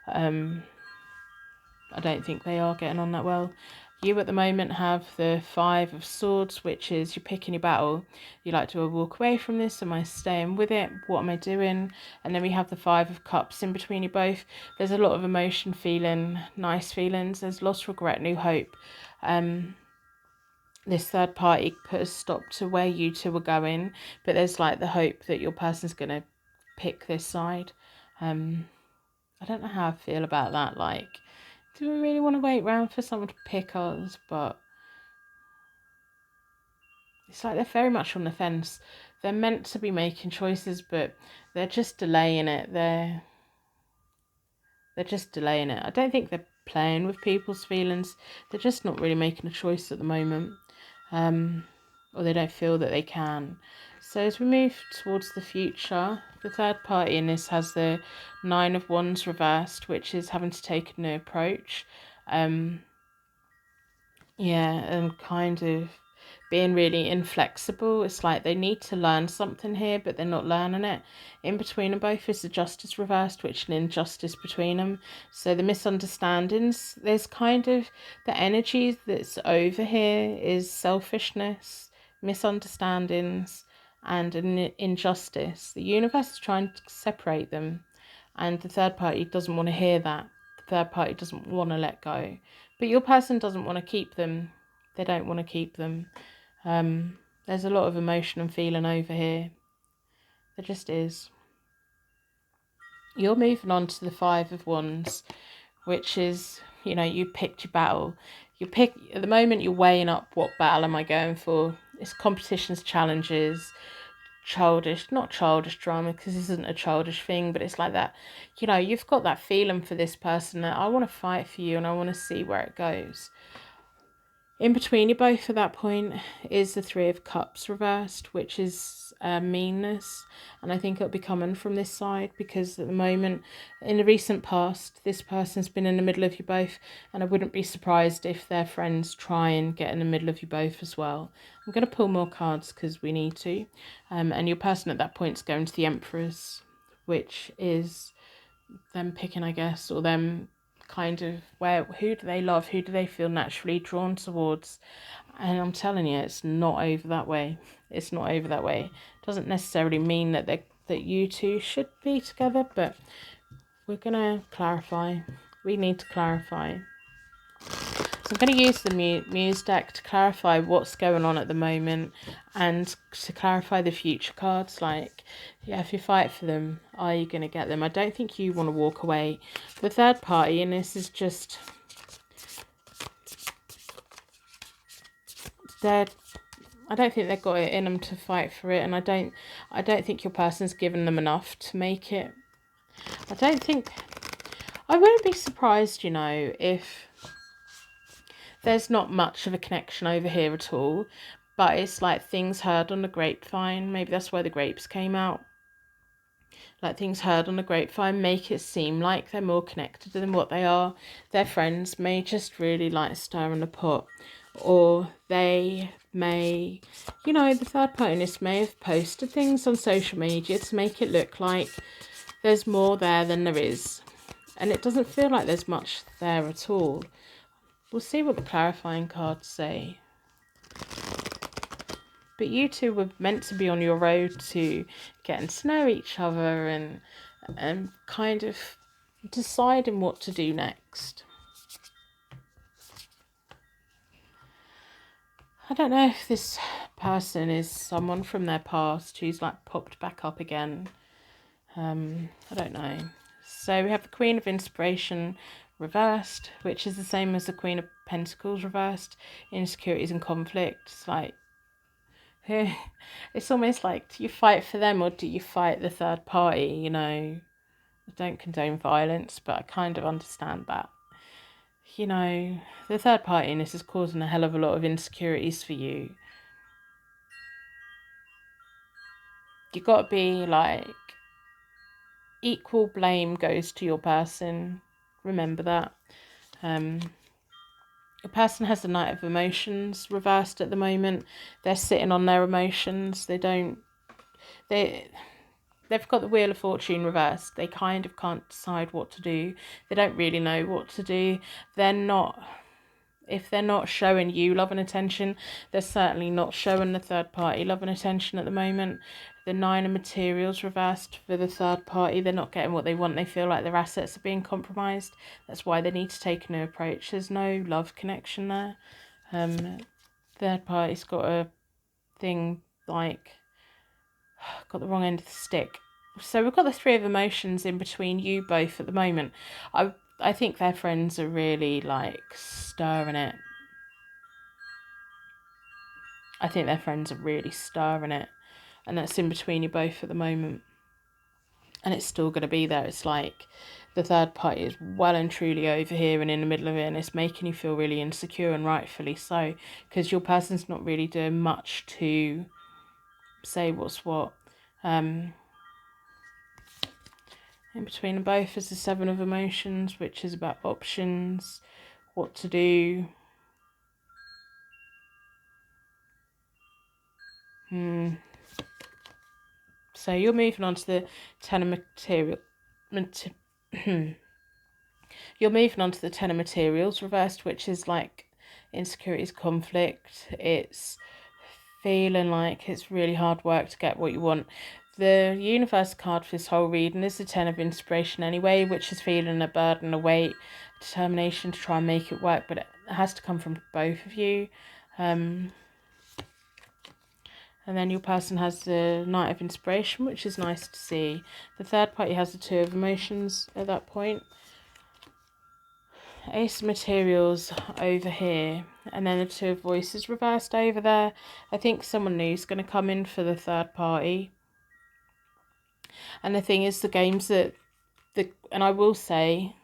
I don't think they are getting on that well. You at the moment have the Five of Swords, which is you're picking your battle. You like to walk away from this. Am I staying with it? What am I doing? And then we have the Five of Cups in between you both. There's a lot of emotion, feeling, nice feelings. There's loss, regret, new hope. This third party put a stop to where you two were going, but there's like the hope that your person's going to pick this side. I don't know how I feel about that. Like, do we really want to wait around for someone to pick us? But it's like they're very much on the fence. They're meant to be making choices, but they're just delaying it. They're just delaying it. I don't think they're playing with people's feelings. They're just not really making a choice at the moment. Or they don't feel that they can. So as we move towards the future, the third party in this has the Nine of Wands reversed, which is having to take a new approach. Yeah, and kind of being really inflexible. It's like they need to learn something here, but they're not learning it. In between them both is the Justice reversed, which is an injustice between them. So the misunderstandings, there's kind of the energy that's over here is selfishness, misunderstandings, and an injustice. The universe is trying to separate them, and the third party doesn't want to hear that. The third party doesn't want to let go. But your person doesn't want to keep them. They don't want to keep them. There's a lot of emotion and feeling over here. There just is. You're moving on to the Five of Wands, which is, you know, you picked your battle. At the moment, you're weighing up what battle am I going for. It's competitions, challenges, not childish drama, because this isn't a childish thing, but it's like that, you know, you've got that feeling for this person that I want to fight for you and I want to see where it goes. In between you both at that point is the Three of Cups reversed, which is meanness. And I think it'll be coming from this side, because at the moment, in the recent past, this person's been in the middle of you both. And I wouldn't be surprised if their friends try and get in the middle of you both as well. I'm going to pull more cards because we need to. And your person at that point is going to the Empress, which is them picking, I guess, or them kind of who do they love, who do they feel naturally drawn towards. And I'm telling you, it's not over that way. It's not over that way. It doesn't necessarily mean that you two should be together, but we're gonna clarify. We need to clarify. So I'm going to use the Muse deck to clarify what's going on at the moment, and to clarify the future cards. Like, yeah, if you fight for them, are you going to get them? I don't think you want to walk away. The third party in this is just... I don't think they've got it in them to fight for it, and I don't think your person's given them enough to make it. I wouldn't be surprised, you know, if there's not much of a connection over here at all, but it's like things heard on the grapevine. Maybe that's why the grapes came out. Like, things heard on the grapevine make it seem like they're more connected than what they are. Their friends may just really like stirring the pot, or they may, you know, the third party may have posted things on social media to make it look like there's more there than there is, and it doesn't feel like there's much there at all. We'll see what the clarifying cards say. But you two were meant to be on your road to getting to know each other and kind of deciding what to do next. I don't know if this person is someone from their past who's like popped back up again. I don't know. So we have the Queen of Inspiration reversed, which is the same as the Queen of Pentacles reversed. Insecurities and conflict. It's almost like, do you fight for them or do you fight the third party? You know, I don't condone violence, but I kind of understand that. You know, the third party in this is causing a hell of a lot of insecurities for you. You got to be like, equal blame goes to your person. Remember that. A person has the Knight of Emotions reversed at the moment. They're sitting on their emotions. They don't they've got the Wheel of Fortune reversed. They kind of can't decide what to do. They don't really know what to do. If they're not showing you love and attention, they're certainly not showing the third party love and attention at the moment. The Nine of Materials reversed for the third party. They're not getting what they want. They feel like their assets are being compromised. That's why they need to take a new approach. There's no love connection there. Third party's got a thing like, got the wrong end of the stick. So we've got the Three of Emotions in between you both at the moment. I think their friends are really like stirring it. I think their friends are really stirring it. And that's in between you both at the moment. And it's still going to be there. It's like the third party is well and truly over here and in the middle of it. And it's making you feel really insecure, and rightfully so. Because your person's not really doing much to say what's what. In between them both is the Seven of Emotions, which is about options, what to do. So you're moving on to the Ten of you're moving on to the Ten of Materials reversed, which is like insecurities, conflict. It's feeling like it's really hard work to get what you want. The universe card for this whole reading is the Ten of Inspiration anyway, which is feeling a burden, a weight, determination to try and make it work, but it has to come from both of you. And then your person has the Knight of Inspiration, which is nice to see. The third party has the Two of Emotions at that point. Ace of Materials over here, and then the Two of Voices reversed over there. I think someone new is going to come in for the third party. And the thing is, the games that and I will say,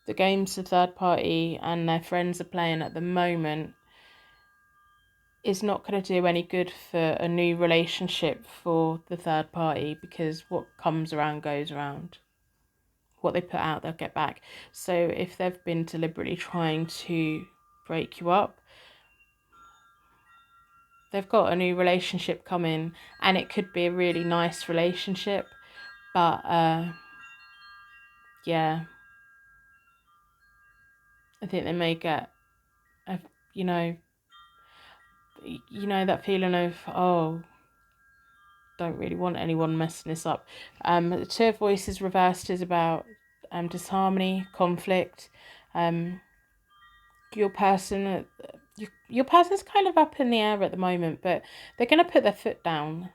the games the third party and their friends are playing at the moment is not going to do any good for a new relationship for the third party, because what comes around goes around. What they put out, they'll get back. So if they've been deliberately trying to break you up, they've got a new relationship coming, and it could be a really nice relationship, but yeah, I think they may get you know that feeling of, oh, don't really want anyone messing this up. The Two of Voices reversed is about disharmony, conflict. Your person, your person's kind of up in the air at the moment, but they're going to put their foot down.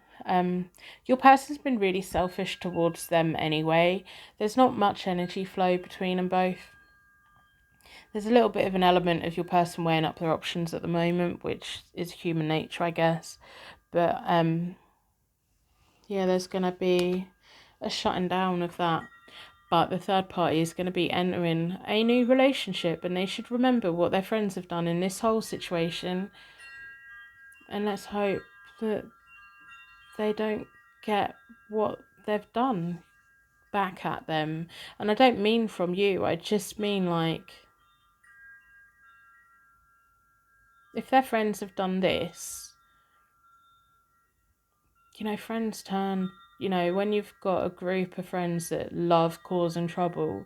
Your person's been really selfish towards them anyway. There's not much energy flow between them both. There's a little bit of an element of your person weighing up their options at the moment, which is human nature, I guess. But yeah, there's going to be a shutting down of that. But the third party is going to be entering a new relationship, and they should remember what their friends have done in this whole situation. And let's hope that they don't get what they've done back at them. And I don't mean from you, I just mean like, if their friends have done this, friends turn, when you've got a group of friends that love causing trouble,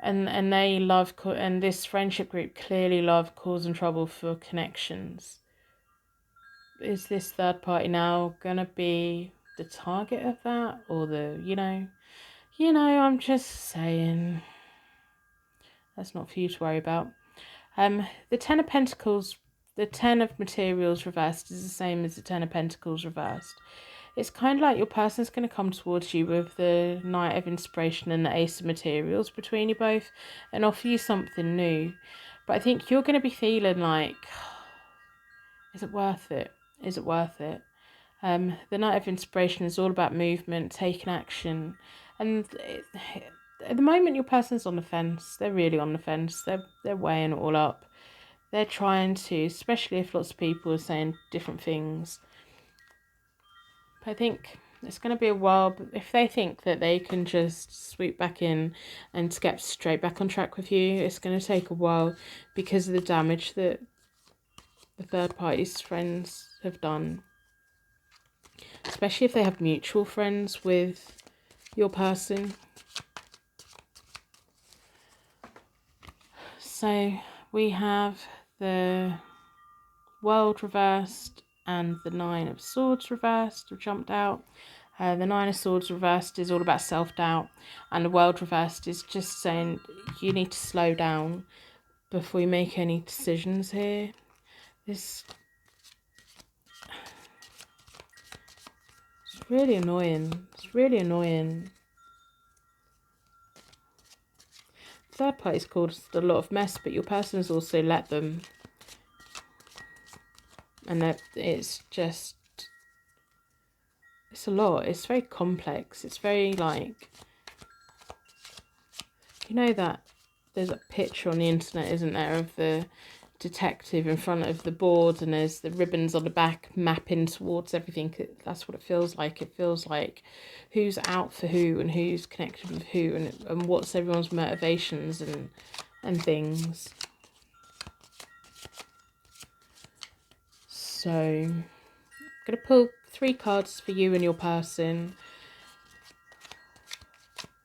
and they love, and this friendship group clearly love causing trouble for connections, is this third party now gonna be the target of that, or I'm just saying, that's not for you to worry about. The Ten of Pentacles, the Ten of Materials reversed is the same as the Ten of Pentacles reversed. It's kind of like your person's going to come towards you with the Knight of Inspiration and the Ace of Materials between you both and offer you something new. But I think you're going to be feeling like, is it worth it? Is it worth it? The Knight of Inspiration is all about movement, taking action. And at the moment, your person's on the fence. They're really on the fence. They're weighing it all up. They're trying to, especially if lots of people are saying different things. But I think it's going to be a while. But if they think that they can just swoop back in and get straight back on track with you, it's going to take a while because of the damage that the third party's friends have done. especially if they have mutual friends with your person. So we have the World reversed and the Nine of Swords reversed have jumped out. The Nine of Swords reversed is all about self-doubt, and the World reversed is just saying you need to slow down before you make any decisions here. It's really annoying. It's really annoying. Third party's caused a lot of mess, but your person has also let them. And it's just, it's a lot. It's very complex. It's very like, you know that there's a picture on the internet, isn't there, of the detective in front of the board, and there's the ribbons on the back mapping towards everything. That's what it feels like. It feels like who's out for who and who's connected with who, and what's everyone's motivations and things. So I'm going to pull 3 cards for you and your person.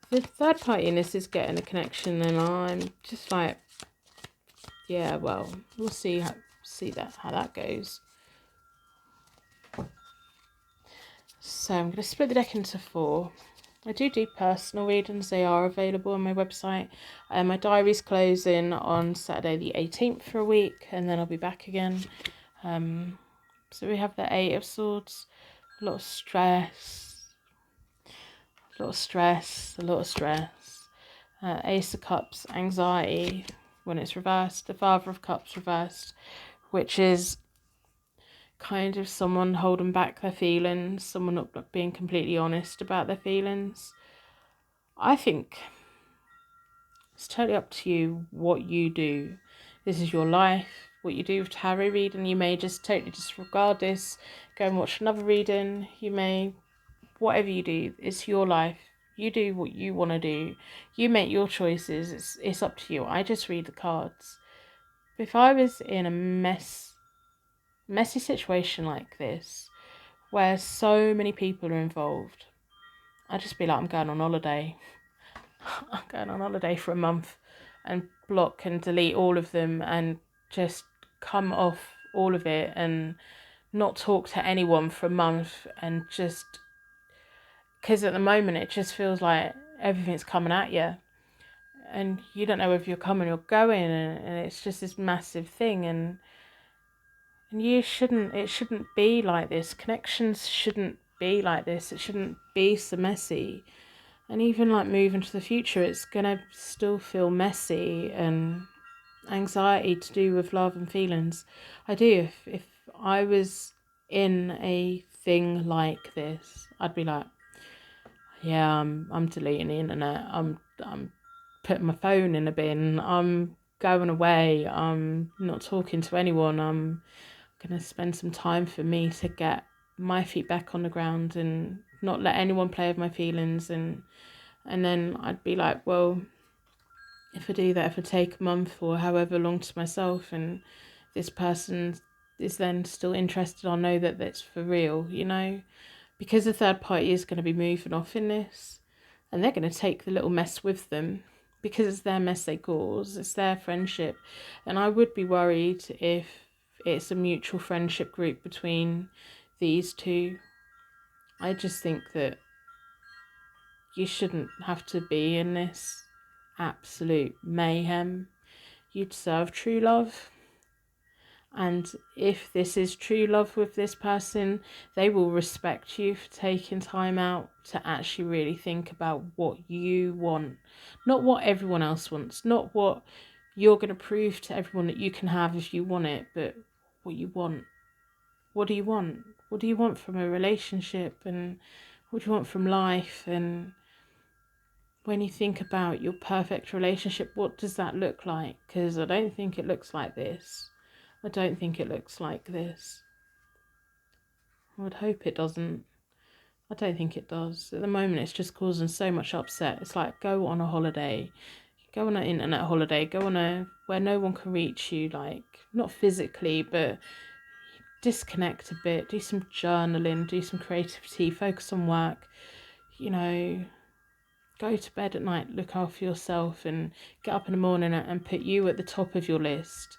The third party in this is getting a connection, and I'm just like, yeah, well, we'll see how that goes. So I'm going to split the deck into 4. I do personal readings. They are available on my website. My diary's closing on Saturday the 18th for a week, and then I'll be back again. So we have the 8 of Swords, a lot of stress, a lot of stress. Ace of Cups, anxiety when it's reversed. The Father of Cups reversed, which is kind of someone holding back their feelings, someone not being completely honest about their feelings. I think it's totally up to you what you do. This is your life. What you do with tarot reading, you may just totally disregard this, go and watch another reading. You may, whatever you do, it's your life. You do what you want to do. You make your choices. It's up to you. I just read the cards. If I was in a messy situation like this, where so many people are involved, I'd just be like, I'm going on holiday. I'm going on holiday for a month, and block and delete all of them and just come off all of it and not talk to anyone for a month, and just, because at the moment it just feels like everything's coming at you and you don't know if you're coming or going, and it's just this massive thing, and it shouldn't be like this. Connections shouldn't be like this. It shouldn't be so messy. And even like moving to the future, it's gonna still feel messy and anxiety to do with love and feelings. I do. If I was in a thing like this, I'd be like, yeah, I'm deleting the internet. I'm putting my phone in a bin. I'm going away. I'm not talking to anyone. I'm gonna spend some time for me to get my feet back on the ground and not let anyone play with my feelings. And then I'd be like, well, if I do that, if I take a month or however long to myself, and this person is then still interested, I'll know that that's for real, you know, because the third party is going to be moving off in this, and they're going to take the little mess with them, because it's their mess they cause, it's their friendship. And I would be worried if it's a mutual friendship group between these two. I just think that you shouldn't have to be in this absolute mayhem. You deserve true love. And if this is true love with this person, they will respect you for taking time out to actually really think about what you want. Not what everyone else wants. Not what you're going to prove to everyone that you can have if you want it, but what you want. What do you want? What do you want from a relationship? And what do you want from life? And when you think about your perfect relationship, what does that look like? Because I don't think it looks like this. I don't think it looks like this. I would hope it doesn't. I don't think it does. At the moment, it's just causing so much upset. It's like, go on a holiday. Go on an internet holiday. Go on where no one can reach you, like, not physically, but disconnect a bit, do some journaling, do some creativity, focus on work, you know, go to bed at night, look after yourself, and get up in the morning and put you at the top of your list.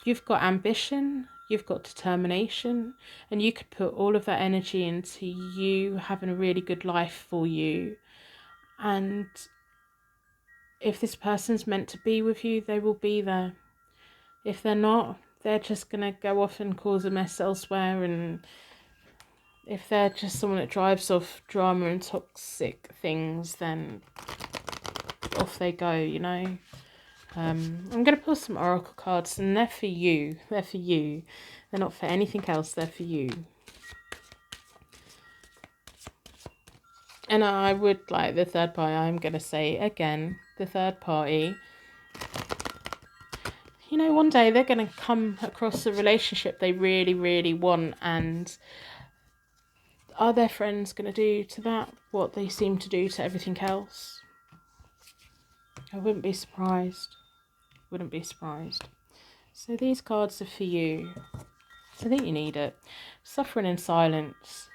You've got ambition, you've got determination, and you could put all of that energy into you having a really good life for you. And if this person's meant to be with you, they will be there. If they're not, they're just going to go off and cause a mess elsewhere. And if they're just someone that drives off drama and toxic things, then off they go, you know. I'm going to pull some oracle cards, and they're for you. They're for you. They're not for anything else. They're for you. And I would like the third party. I'm going to say again, the third party. You know, one day they're going to come across a relationship they really, really want, and are their friends going to do to that what they seem to do to everything else? I wouldn't be surprised. Wouldn't be surprised. So these cards are for you. I think you need it. Suffering in silence.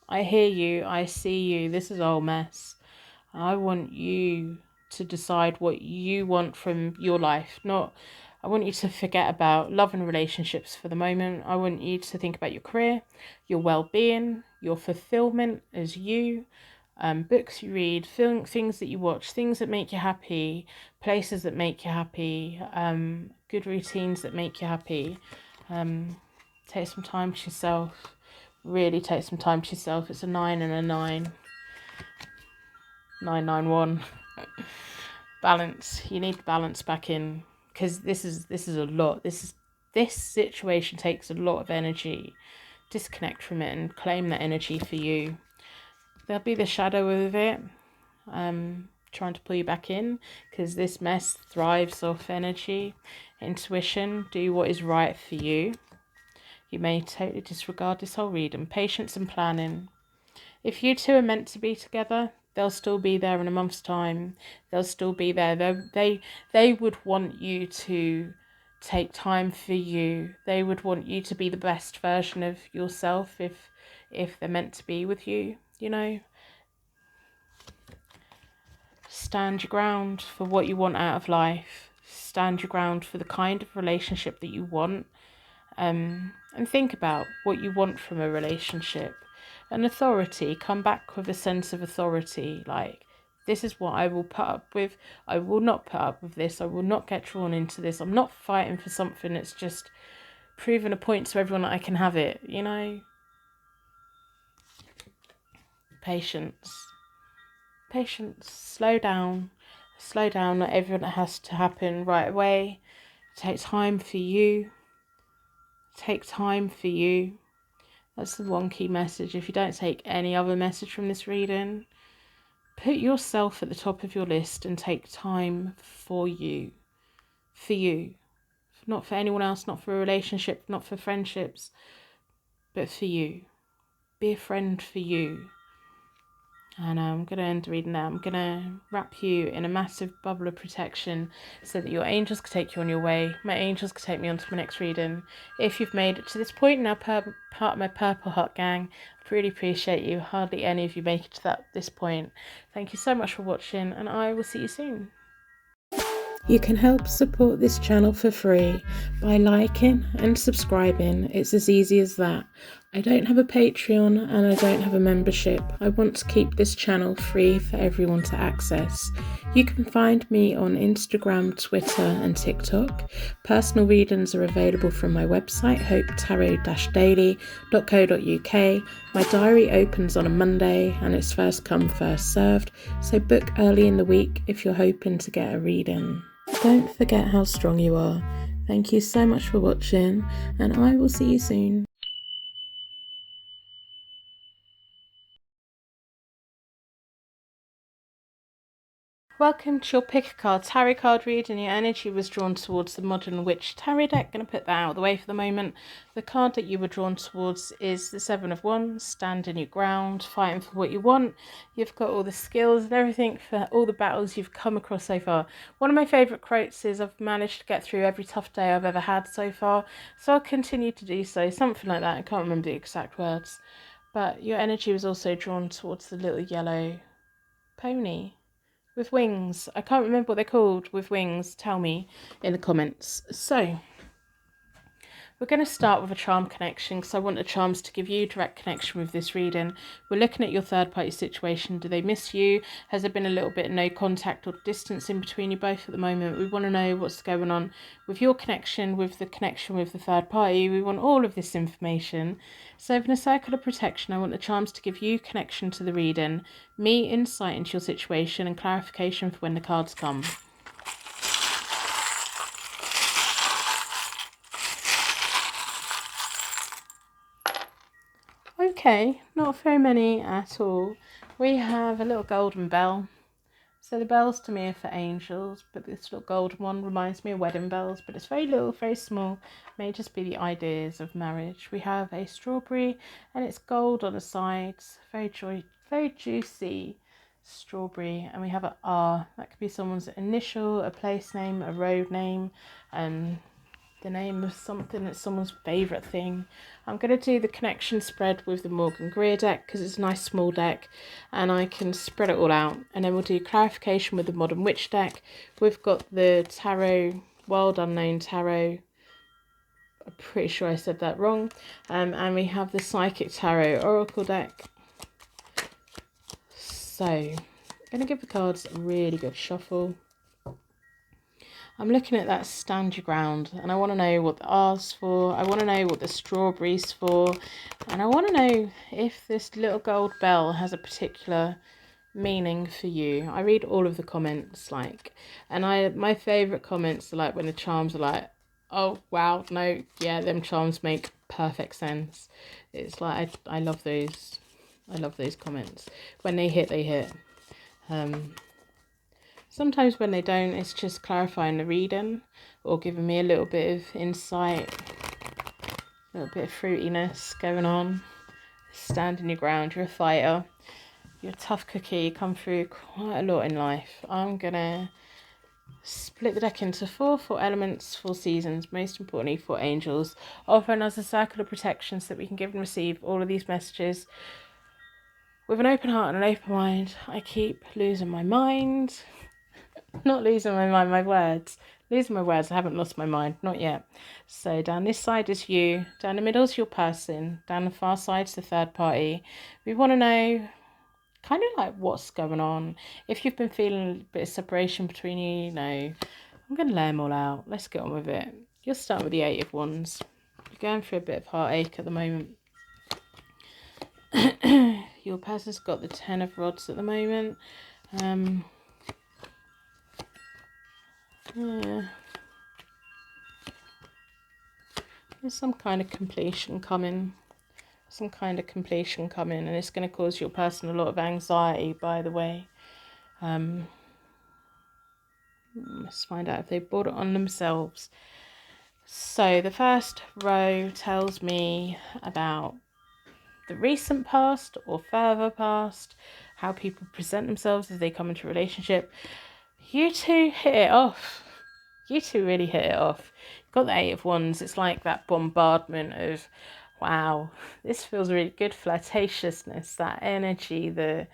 I hear you. I see you. This is a whole mess. I want you to decide what you want from your life. I want you to forget about love and relationships for the moment. I want you to think about your career, your well-being, your fulfillment as you, books you read, things that you watch, things that make you happy, places that make you happy, good routines that make you happy. Take some time to yourself. Really take some time to yourself. It's a 9 and a 9. 991. Balance. You need balance back in, because this is a lot. This situation takes a lot of energy. Disconnect from it and claim that energy for you. There'll be the shadow of it, trying to pull you back in, because this mess thrives off energy. Intuition. Do what is right for you. You may totally disregard this whole reading. Patience and planning. If you two are meant to be together, they'll still be there in a month's time. They'll still be there. They would want you to take time for you. They would want you to be the best version of yourself if they're meant to be with you, you know. Stand your ground for what you want out of life. Stand your ground for the kind of relationship that you want. And think about what you want from a relationship. An authority. Come back with a sense of authority. Like, this is what I will put up with. I will not put up with this. I will not get drawn into this. I'm not fighting for something that's just proving a point to everyone that I can have it, you know. Patience. Patience. Slow down. Slow down. Not everyone has to happen right away. Take time for you. Take time for you. That's the one key message. If you don't take any other message from this reading, put yourself at the top of your list and take time for you. For you. Not for anyone else, not for a relationship, not for friendships, but for you. Be a friend for you. And I'm going to end the reading now. I'm going to wrap you in a massive bubble of protection so that your angels can take you on your way. My angels can take me on to my next reading. If you've made it to this point, now part of my Purple Heart gang, I really appreciate you. Hardly any of you make it to this point. Thank you so much for watching, and I will see you soon. You can help support this channel for free by liking and subscribing. It's as easy as that. I don't have a Patreon and I don't have a membership. I want to keep this channel free for everyone to access. You can find me on Instagram, Twitter and TikTok. Personal readings are available from my website, hopetarot-daily.co.uk. My diary opens on a Monday and it's first come, first served, so book early in the week if you're hoping to get a reading. Don't forget how strong you are. Thank you so much for watching, and I will see you soon. Welcome to your pick a card tarot card reading. Your energy was drawn towards the Modern Witch Tarot deck. Going to put that out of the way for the moment. The card that you were drawn towards is the Seven of Wands. Standing your ground, fighting for what you want. You've got all the skills and everything for all the battles you've come across so far. One of my favourite quotes is, I've managed to get through every tough day I've ever had so far, so I'll continue to do so. Something like that. I can't remember the exact words. But your energy was also drawn towards the little yellow pony with wings. I can't remember what they're called with wings. Tell me in the comments. So we're going to start with a charm connection because I want the charms to give you direct connection with this reading. We're looking at your third party situation. Do they miss you? Has there been a little bit of no contact or distance in between you both at the moment? We want to know what's going on with your connection, with the connection with the third party. We want all of this information. So in a circle of protection, I want the charms to give you connection to the reading, me insight into your situation, and clarification for when the cards come. Okay, not very many at all. We have a little golden bell. So the bells to me are for angels, but this little golden one reminds me of wedding bells, but it's very little, very small. May just be the ideas of marriage. We have a strawberry and it's gold on the sides. Very juicy strawberry. And we have an R. That could be someone's initial, a place name, a road name, and the name of something that's someone's favourite thing. I'm going to do the connection spread with the Morgan Greer deck because it's a nice small deck and I can spread it all out. And then we'll do clarification with the Modern Witch deck. We've got the Tarot, Wild Unknown Tarot. I'm pretty sure I said that wrong. And we have the Psychic Tarot Oracle deck. So I'm going to give the cards a really good shuffle. I'm looking at that stand your ground and I want to know what the R's for. I want to know what the strawberry's for. And I want to know if this little gold bell has a particular meaning for you. I read all of the comments, and my favourite comments are like when the charms are like, oh wow, no, yeah, them charms make perfect sense. It's like I love those. I love those comments. When they hit, they hit. Sometimes when they don't, it's just clarifying the reading or giving me a little bit of insight, a little bit of fruitiness going on. Standing your ground, you're a fighter, you're a tough cookie, you come through quite a lot in life. I'm going to split the deck into four elements, 4 seasons, most importantly 4 angels, offering us a circle of protection so that we can give and receive all of these messages with an open heart and an open mind. I keep losing my mind. Not losing my mind, my words. Losing my words, I haven't lost my mind, not yet. So down this side is you, down the middle is your person, down the far side is the third party. We want to know kind of like what's going on. If you've been feeling a bit of separation between you, I'm going to lay them all out. Let's get on with it. You'll start with the 8 of Wands. You're going through a bit of heartache at the moment. Your person's got the 10 of Rods at the moment. Yeah. There's some kind of completion coming. And it's going to cause your person a lot of anxiety, by the way. Let's find out if they brought it on themselves. So the first row tells me about the recent past or further past, how people present themselves as they come into a relationship. You two hit it off. You two really hit it off. You've got the 8 of Wands. It's like that bombardment of, wow, this feels really good. Flirtatiousness, that energy, the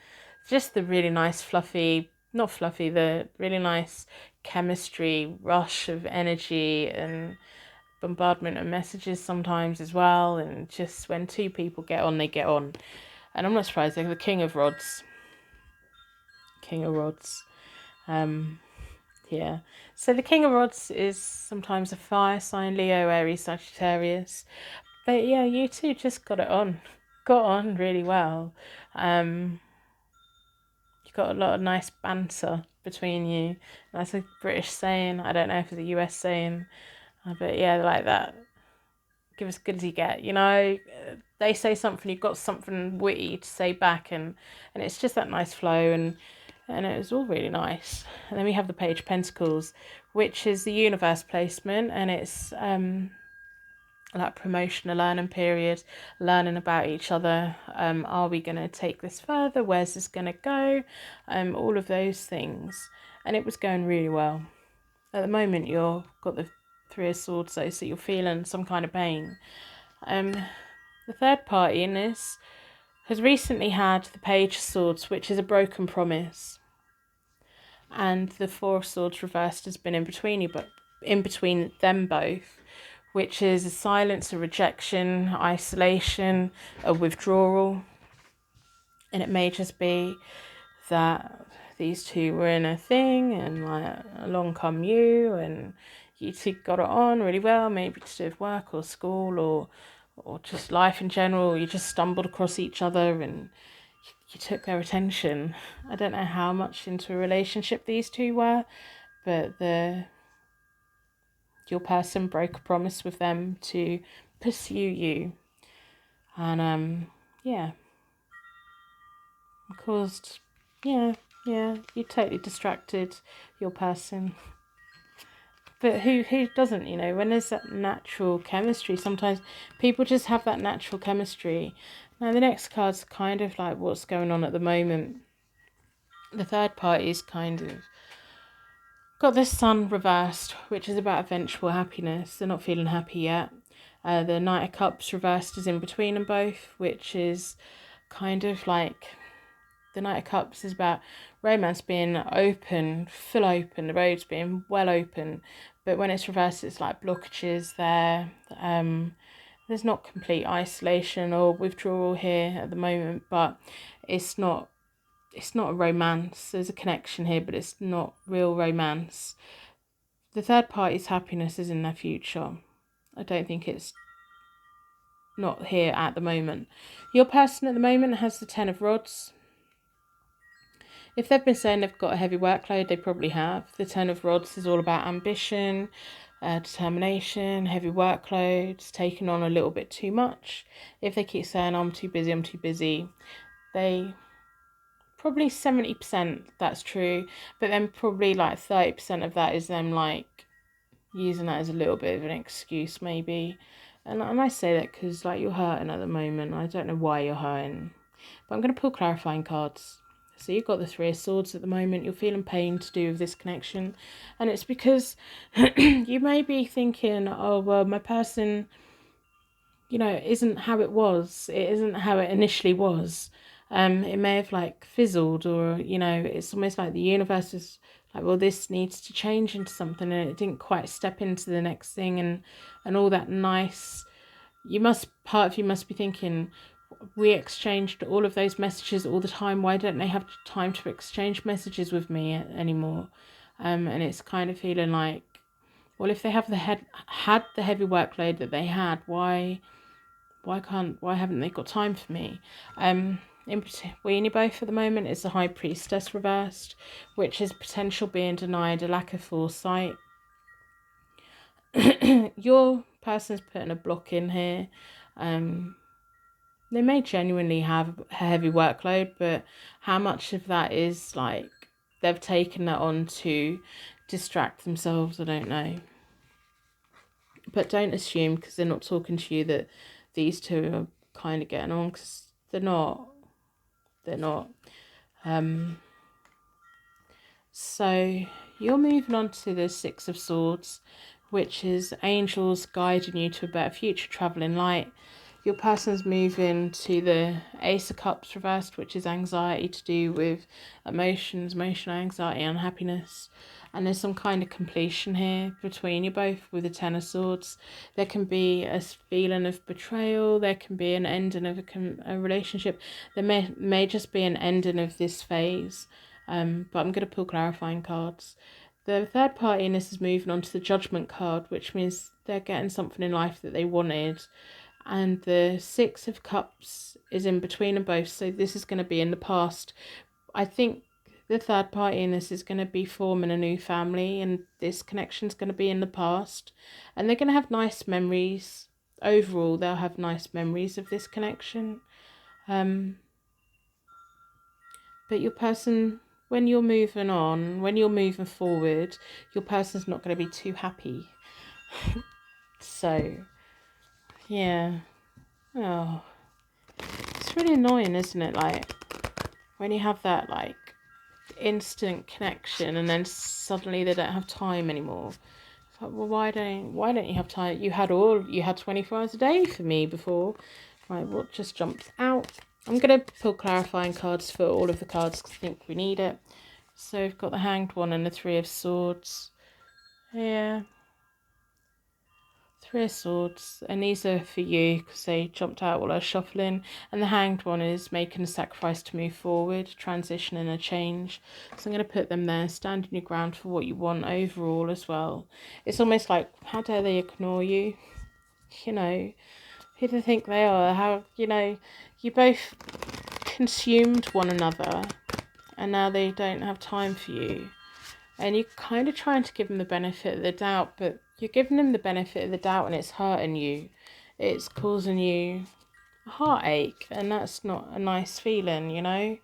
really nice the really nice chemistry, rush of energy and bombardment of messages sometimes as well. And just when 2 people get on, they get on. And I'm not surprised, they're the King of Rods. Yeah, so the King of Rods is sometimes a fire sign, Leo, Aries, Sagittarius. But yeah, you two just got on really well. You've got a lot of nice banter between you. That's a British saying. I don't know if it's a US saying, but yeah, like that. Give as good as you get, They say something, you've got something witty to say back, and it's just that nice flow. And and it was all really nice. And then we have the Page of Pentacles, which is the universe placement, and it's like promotion, a learning period, learning about each other. Are we going to take this further? Where's this going to go? All of those things. And it was going really well. At the moment, you've got the Three of Swords, though, so you're feeling some kind of pain. The third party in this has recently had the Page of Swords, which is a broken promise. And the Four of Swords reversed has been in between you, but in between them both, which is a silence, a rejection, isolation, a withdrawal. And it may just be that these two were in a thing, and like along come you, and you two got it on really well, maybe to do with work or school or just life in general. You just stumbled across each other and you took their attention. I don't know how much into a relationship these two were, but your person broke a promise with them to pursue you, and yeah, caused, you totally distracted your person. But who doesn't, when there's that natural chemistry, sometimes people just have that natural chemistry. Now the next card's kind of like what's going on at the moment. The third party's kind of got the Sun reversed, which is about eventual happiness. They're not feeling happy yet. The Knight of Cups reversed is in between them both, which is kind of like the Knight of Cups is about romance being open, full open, the roads being well open. But when it's reversed, it's like blockages there. There's not complete isolation or withdrawal here at the moment, but it's not a romance. There's a connection here, but it's not real romance. The third party's happiness is in their future. I don't think it's not here at the moment. Your person at the moment has the Ten of Rods. If they've been saying they've got a heavy workload, they probably have. The Ten of Rods is all about ambition, determination, heavy workloads, taking on a little bit too much. If they keep saying, I'm too busy, they probably 70% that's true, but then probably like 30% of that is them like using that as a little bit of an excuse maybe. And I say that because like you're hurting at the moment. I don't know why you're hurting, but I'm going to pull clarifying cards. So you've got the Three of Swords at the moment. You're feeling pain to do with this connection. And it's because you may be thinking, oh, well, my person, isn't how it was. It isn't how it initially was. It may have like fizzled, or, it's almost like the universe is like, well, this needs to change into something, and it didn't quite step into the next thing, and all that nice. Part of you must be thinking, we exchanged all of those messages all the time. Why don't they have time to exchange messages with me anymore? And it's kind of feeling like, well, if they have had the heavy workload that they had, why haven't they got time for me? In between you both at the moment is the High Priestess reversed, which is potential being denied, a lack of foresight. Your person's putting a block in here. They may genuinely have a heavy workload, but how much of that is like they've taken that on to distract themselves, I don't know. But don't assume, because they're not talking to you, that these two are kind of getting on, because they're not. So you're moving on to the Six of Swords, which is angels guiding you to a better future, traveling light. Your person's moving to the Ace of Cups reversed, which is anxiety to do with emotions, emotional anxiety, unhappiness. And there's some kind of completion here between you both with the Ten of Swords. There can be a feeling of betrayal. There can be an ending of a relationship. There may just be an ending of this phase. But I'm going to pull clarifying cards. The third party in this is moving on to the Judgment card, which means they're getting something in life that they wanted. And the Six of Cups is in between them both, so this is going to be in the past. I think the third party in this is going to be forming a new family, and this connection is going to be in the past. And they're going to have nice memories. Overall, they'll have nice memories of this connection. But your person when you're moving on, when you're moving forward, your person's not going to be too happy. So, yeah. Oh, it's really annoying, isn't it? Like, when you have that, like, instant connection and then suddenly they don't have time anymore. It's like, well, why don't you have time? You had 24 hours a day for me before. Right, what just jumped out? I'm going to pull clarifying cards for all of the cards because I think we need it. So we've got the Hanged One and the Three of Swords. Yeah. Three of Swords. And these are for you because they jumped out while I was shuffling. And the Hanged One is making a sacrifice to move forward, transition and a change. So I'm going to put them there, standing your ground for what you want overall as well. It's almost like, how dare they ignore you? You know, who do they think they are? How, you both consumed one another and now they don't have time for you. And you're kind of trying to give them the benefit of the doubt, but you're giving them the benefit of the doubt and it's hurting you. It's causing you a heartache, and that's not a nice feeling, Yeah,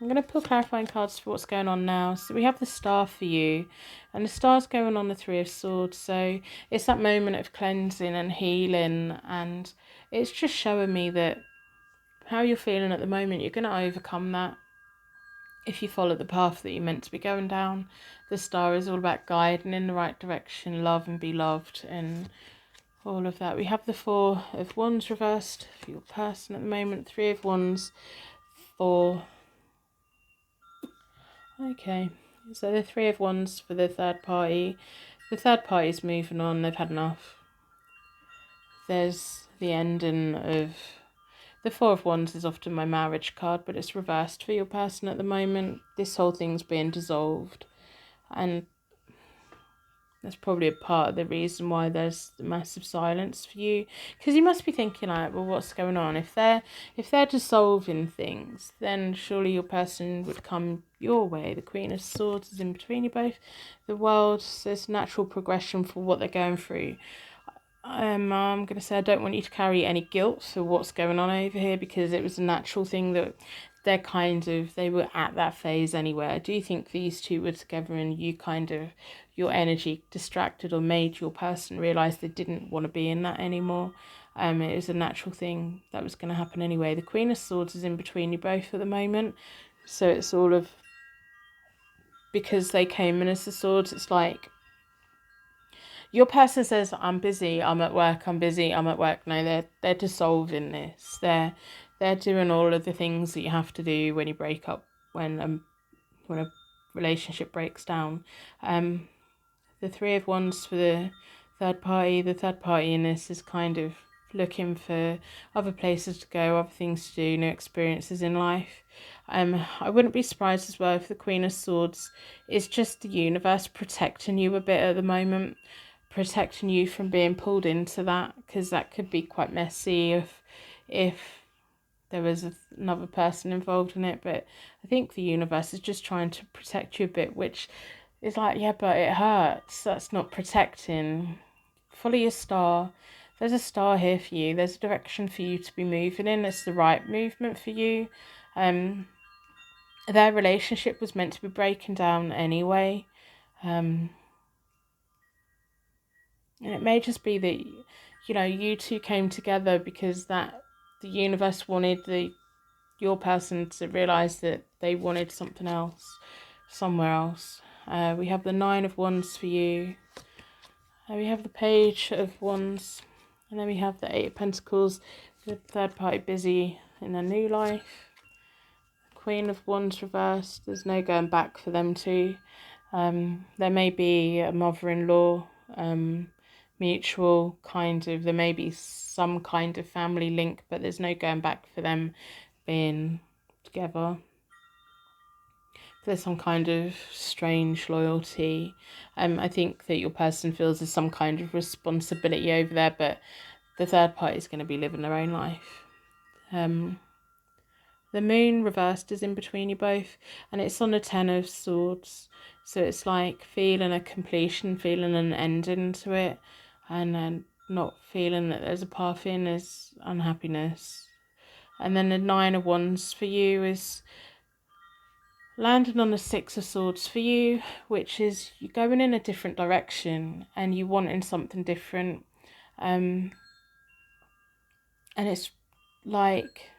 I'm going to pull clarifying cards for what's going on now. So we have the Star for you, and the Star's going on the Three of Swords. So it's that moment of cleansing and healing, and it's just showing me that how you're feeling at the moment, you're going to overcome that if you follow the path that you're meant to be going down. The Star is all about guiding in the right direction, love and be loved, and all of that. We have the Four of Wands reversed for your person at the moment. Three of Wands for... Okay, so the Three of Wands for the third party. The third party's moving on, they've had enough. There's the ending of... The Four of Wands is often my marriage card, but it's reversed for your person at the moment. This whole thing's being dissolved, and that's probably a part of the reason why there's massive silence for you, because you must be thinking like, well, what's going on? If they're dissolving things, then surely your person would come your way. The Queen of Swords is in between you both. The World, there's natural progression for what they're going through. I'm going to say I don't want you to carry any guilt for what's going on over here, because it was a natural thing that they were at that phase anyway. I do think these two were together and your energy distracted or made your person realise they didn't want to be in that anymore. It was a natural thing that was going to happen anyway. The Queen of Swords is in between you both at the moment. So it's all of, because they came in as the swords, it's like, your person says, I'm busy, I'm at work, I'm busy, I'm at work. No, they're dissolving this. They're doing all of the things that you have to do when you break up, when a relationship breaks down. The Three of Wands for the third party. The third party in this is kind of looking for other places to go, other things to do, new experiences in life. I wouldn't be surprised as well if the Queen of Swords is just the universe protecting you a bit at the moment, protecting you from being pulled into that, because that could be quite messy if there was another person involved in it. But I think the universe is just trying to protect you a bit, which is like, yeah, but it hurts. That's not protecting. Follow your star. There's a star here for you. There's a direction for you to be moving in. It's the right movement for you. Their relationship was meant to be breaking down anyway. And it may just be that, you two came together because that the universe wanted your person to realise that they wanted something else, somewhere else. We have the Nine of Wands for you. We have the Page of Wands. And then we have the Eight of Pentacles. The third party busy in their new life. Queen of Wands reversed. There's no going back for them too. There may be a mother-in-law, mutual there may be some kind of family link, but there's no going back for them being together. There's some kind of strange loyalty. I think that your person feels there's some kind of responsibility over there, but the third party is going to be living their own life. The Moon reversed is in between you both, and it's on a Ten of Swords. So it's like feeling a completion, feeling an ending to it, and not feeling that there's a path in. There's unhappiness. And then the 9 of Wands for you is landing on the 6 of Swords for you, which is you're going in a different direction and you wanting something different. And it's like,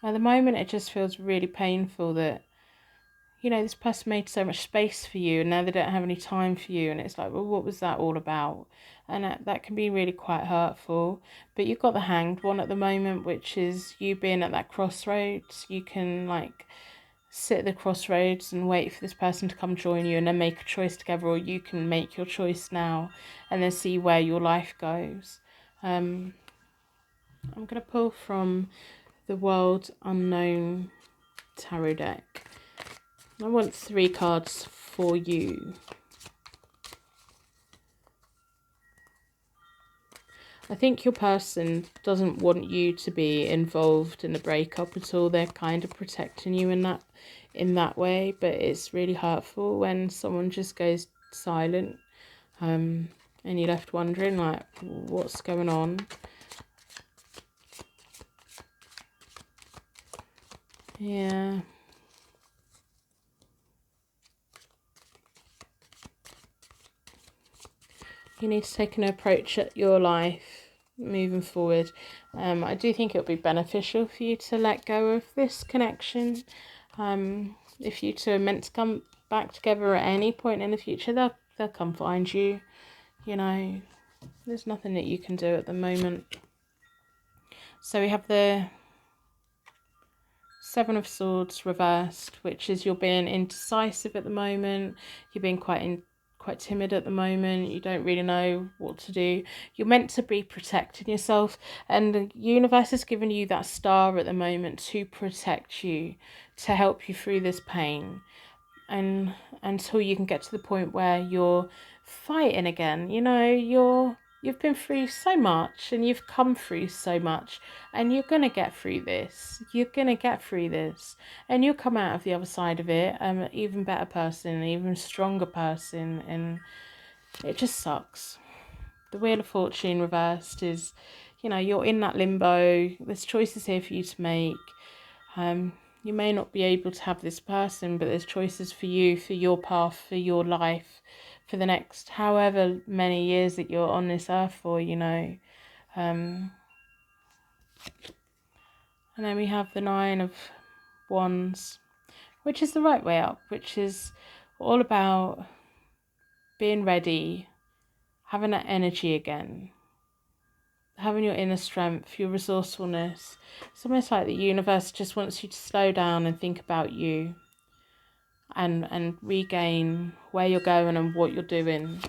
at the moment, it just feels really painful that, you know, this person made so much space for you and now they don't have any time for you. And it's like, well, what was that all about? And that can be really quite hurtful. But you've got the Hanged One at the moment, which is you being at that crossroads. You can, like, sit at the crossroads and wait for this person to come join you and then make a choice together, or you can make your choice now and then see where your life goes. I'm going to pull from the World Unknown Tarot deck. I want 3 cards for you. I think your person doesn't want you to be involved in the breakup at all. They're kind of protecting you in that way, but it's really hurtful when someone just goes silent, and you're left wondering, like, what's going on? Yeah. You need to take an approach at your life moving forward. I do think it'll be beneficial for you to let go of this connection. If you two are meant to come back together at any point in the future, they'll come find you. You know, there's nothing that you can do at the moment. So we have the 7 of Swords reversed, which is you're being indecisive at the moment. You're being quite timid at the moment. You don't really know what to do. You're meant to be protecting yourself, and the universe has given you that star at the moment to protect you, to help you through this pain, and until you can get to the point where you're fighting again. You know, you've been through so much and you've come through so much, and you're gonna get through this. You're gonna get through this, and you'll come out of the other side of it an even better person, an even stronger person. And it just sucks. The Wheel of Fortune reversed is, you know, you're in that limbo. There's choices here for you to make. You may not be able to have this person, but there's choices for you, for your path, for your life, for the next however many years that you're on this earth for, you know. And then we have the 9 of Wands, which is the right way up, which is all about being ready, having that energy again, having your inner strength, your resourcefulness. It's almost like the universe just wants you to slow down and think about you and regain where you're going and what you're doing.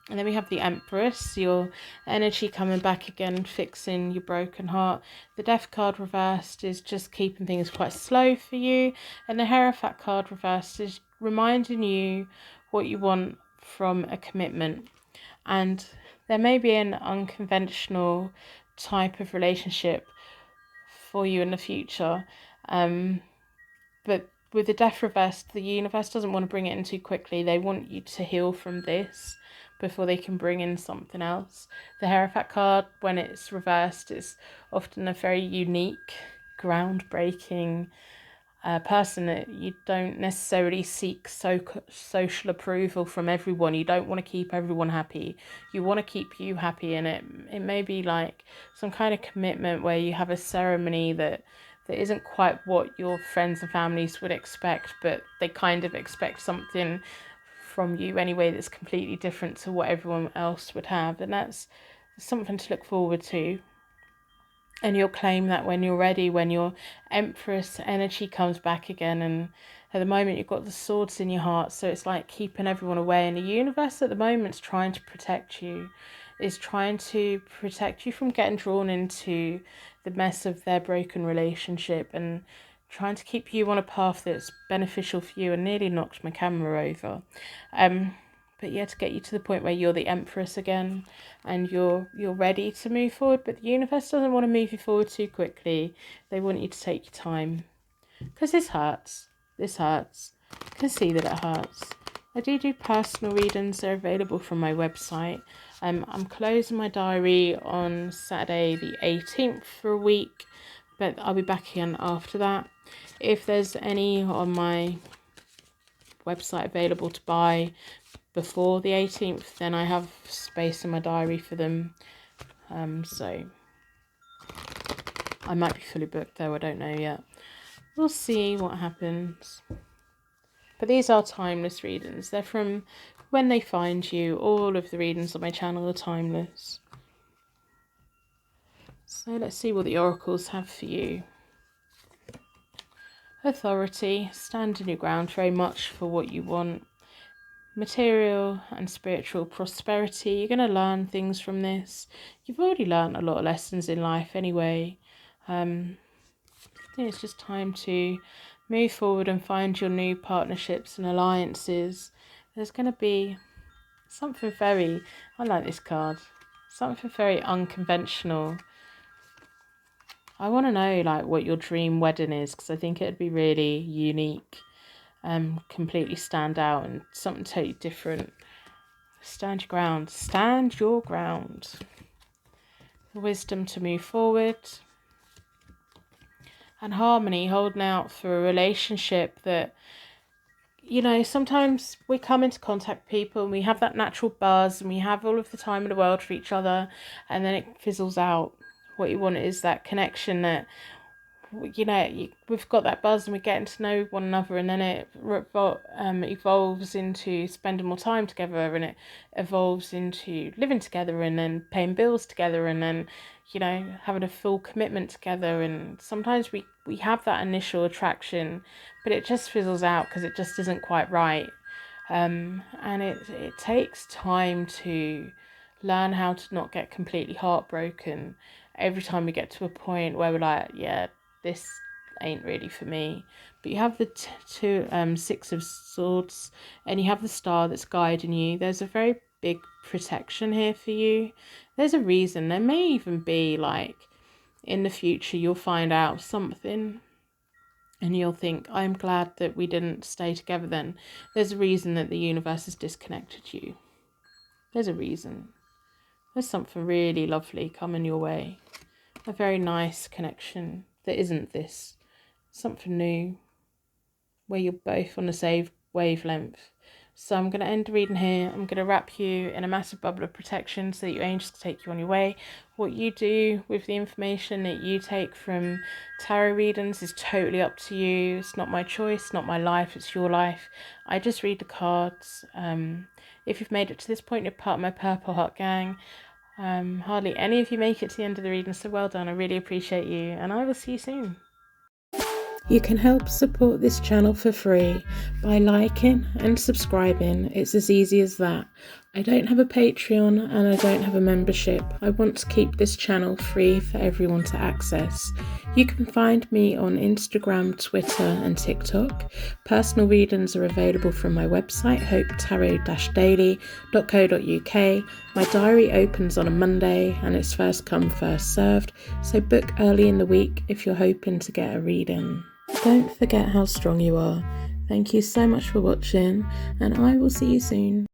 And then we have the Empress, your energy coming back again, fixing your broken heart. The Death card reversed is just keeping things quite slow for you. And the Hierophant card reversed is reminding you what you want from a commitment. And there may be an unconventional type of relationship for you in the future. But with the Death reversed, the universe doesn't want to bring it in too quickly. They want you to heal from this before they can bring in something else. The Hierophant card, when it's reversed, is often a very unique, groundbreaking person that you don't necessarily seek social approval from everyone. You don't want to keep everyone happy. You want to keep you happy, and it may be like some kind of commitment where you have a ceremony that isn't quite what your friends and families would expect, but they kind of expect something from you anyway that's completely different to what everyone else would have, and that's something to look forward to. And you'll claim that when you're ready, when your Empress energy comes back again. And at the moment you've got the swords in your heart, so it's like keeping everyone away. And the universe at the moment is trying to protect you, is trying to protect you from getting drawn into the mess of their broken relationship, and trying to keep you on a path that's beneficial for you. And nearly knocked my camera over. But yeah, to get you to the point where you're the Empress again and you're ready to move forward. But the universe doesn't want to move you forward too quickly. They want you to take your time. Because this hurts. This hurts. I can see that it hurts. I do personal readings. They're available from my website. I'm closing my diary on Saturday the 18th for a week. but I'll be back in after that. If there's any on my website available to buy before the 18th, then I have space in my diary for them. So I might be fully booked though, I don't know yet. We'll see what happens. But these are timeless readings. They're from when they find you. All of the readings on my channel are timeless. So let's see what the oracles have for you. Authority, standing your ground very much for what you want. Material and spiritual prosperity. You're going to learn things from this. You've already learned a lot of lessons in life anyway. I think it's just time to move forward and find your new partnerships and alliances. There's going to be something very, I like this card, something very unconventional. I want to know like what your dream wedding is, because I think it'd be really unique, completely stand out and something totally different. Stand your ground. Stand your ground. Wisdom to move forward. And harmony, holding out for a relationship that, you know, sometimes we come into contact with people and we have that natural buzz and we have all of the time in the world for each other, and then it fizzles out. What you want is that connection that, you know, we've got that buzz and we're getting to know one another, and then it evolves into spending more time together, and it evolves into living together and then paying bills together, and then, you know, having a full commitment together. And sometimes we have that initial attraction, but it just fizzles out because it just isn't quite right. And it takes time to learn how to not get completely heartbroken every time we get to a point where we're like, yeah, this ain't really for me. But you have the Six of Swords, and you have the star that's guiding you. There's a very big protection here for you. There's a reason. There may even be like in the future you'll find out something and you'll think, I'm glad that we didn't stay together then. There's a reason that the universe has disconnected you. There's a reason. There's something really lovely coming your way. A very nice connection that isn't this. Something new where you're both on the same wavelength. So I'm going to end the reading here. I'm going to wrap you in a massive bubble of protection so that your angels can take you on your way. What you do with the information that you take from tarot readings is totally up to you. It's not my choice, not my life, it's your life. I just read the cards. If you've made it to this point, you're part of my Purple Heart gang. Hardly any of you make it to the end of the reading, so well done. I really appreciate you, and I will see you soon. You can help support this channel for free by liking and subscribing. It's as easy as that. I don't have a Patreon and I don't have a membership. I want to keep this channel free for everyone to access. You can find me on Instagram, Twitter and TikTok. Personal readings are available from my website, hopetarot-daily.co.uk. My diary opens on a Monday and it's first come, first served, so book early in the week if you're hoping to get a reading. Don't forget how strong you are. Thank you so much for watching, and I will see you soon.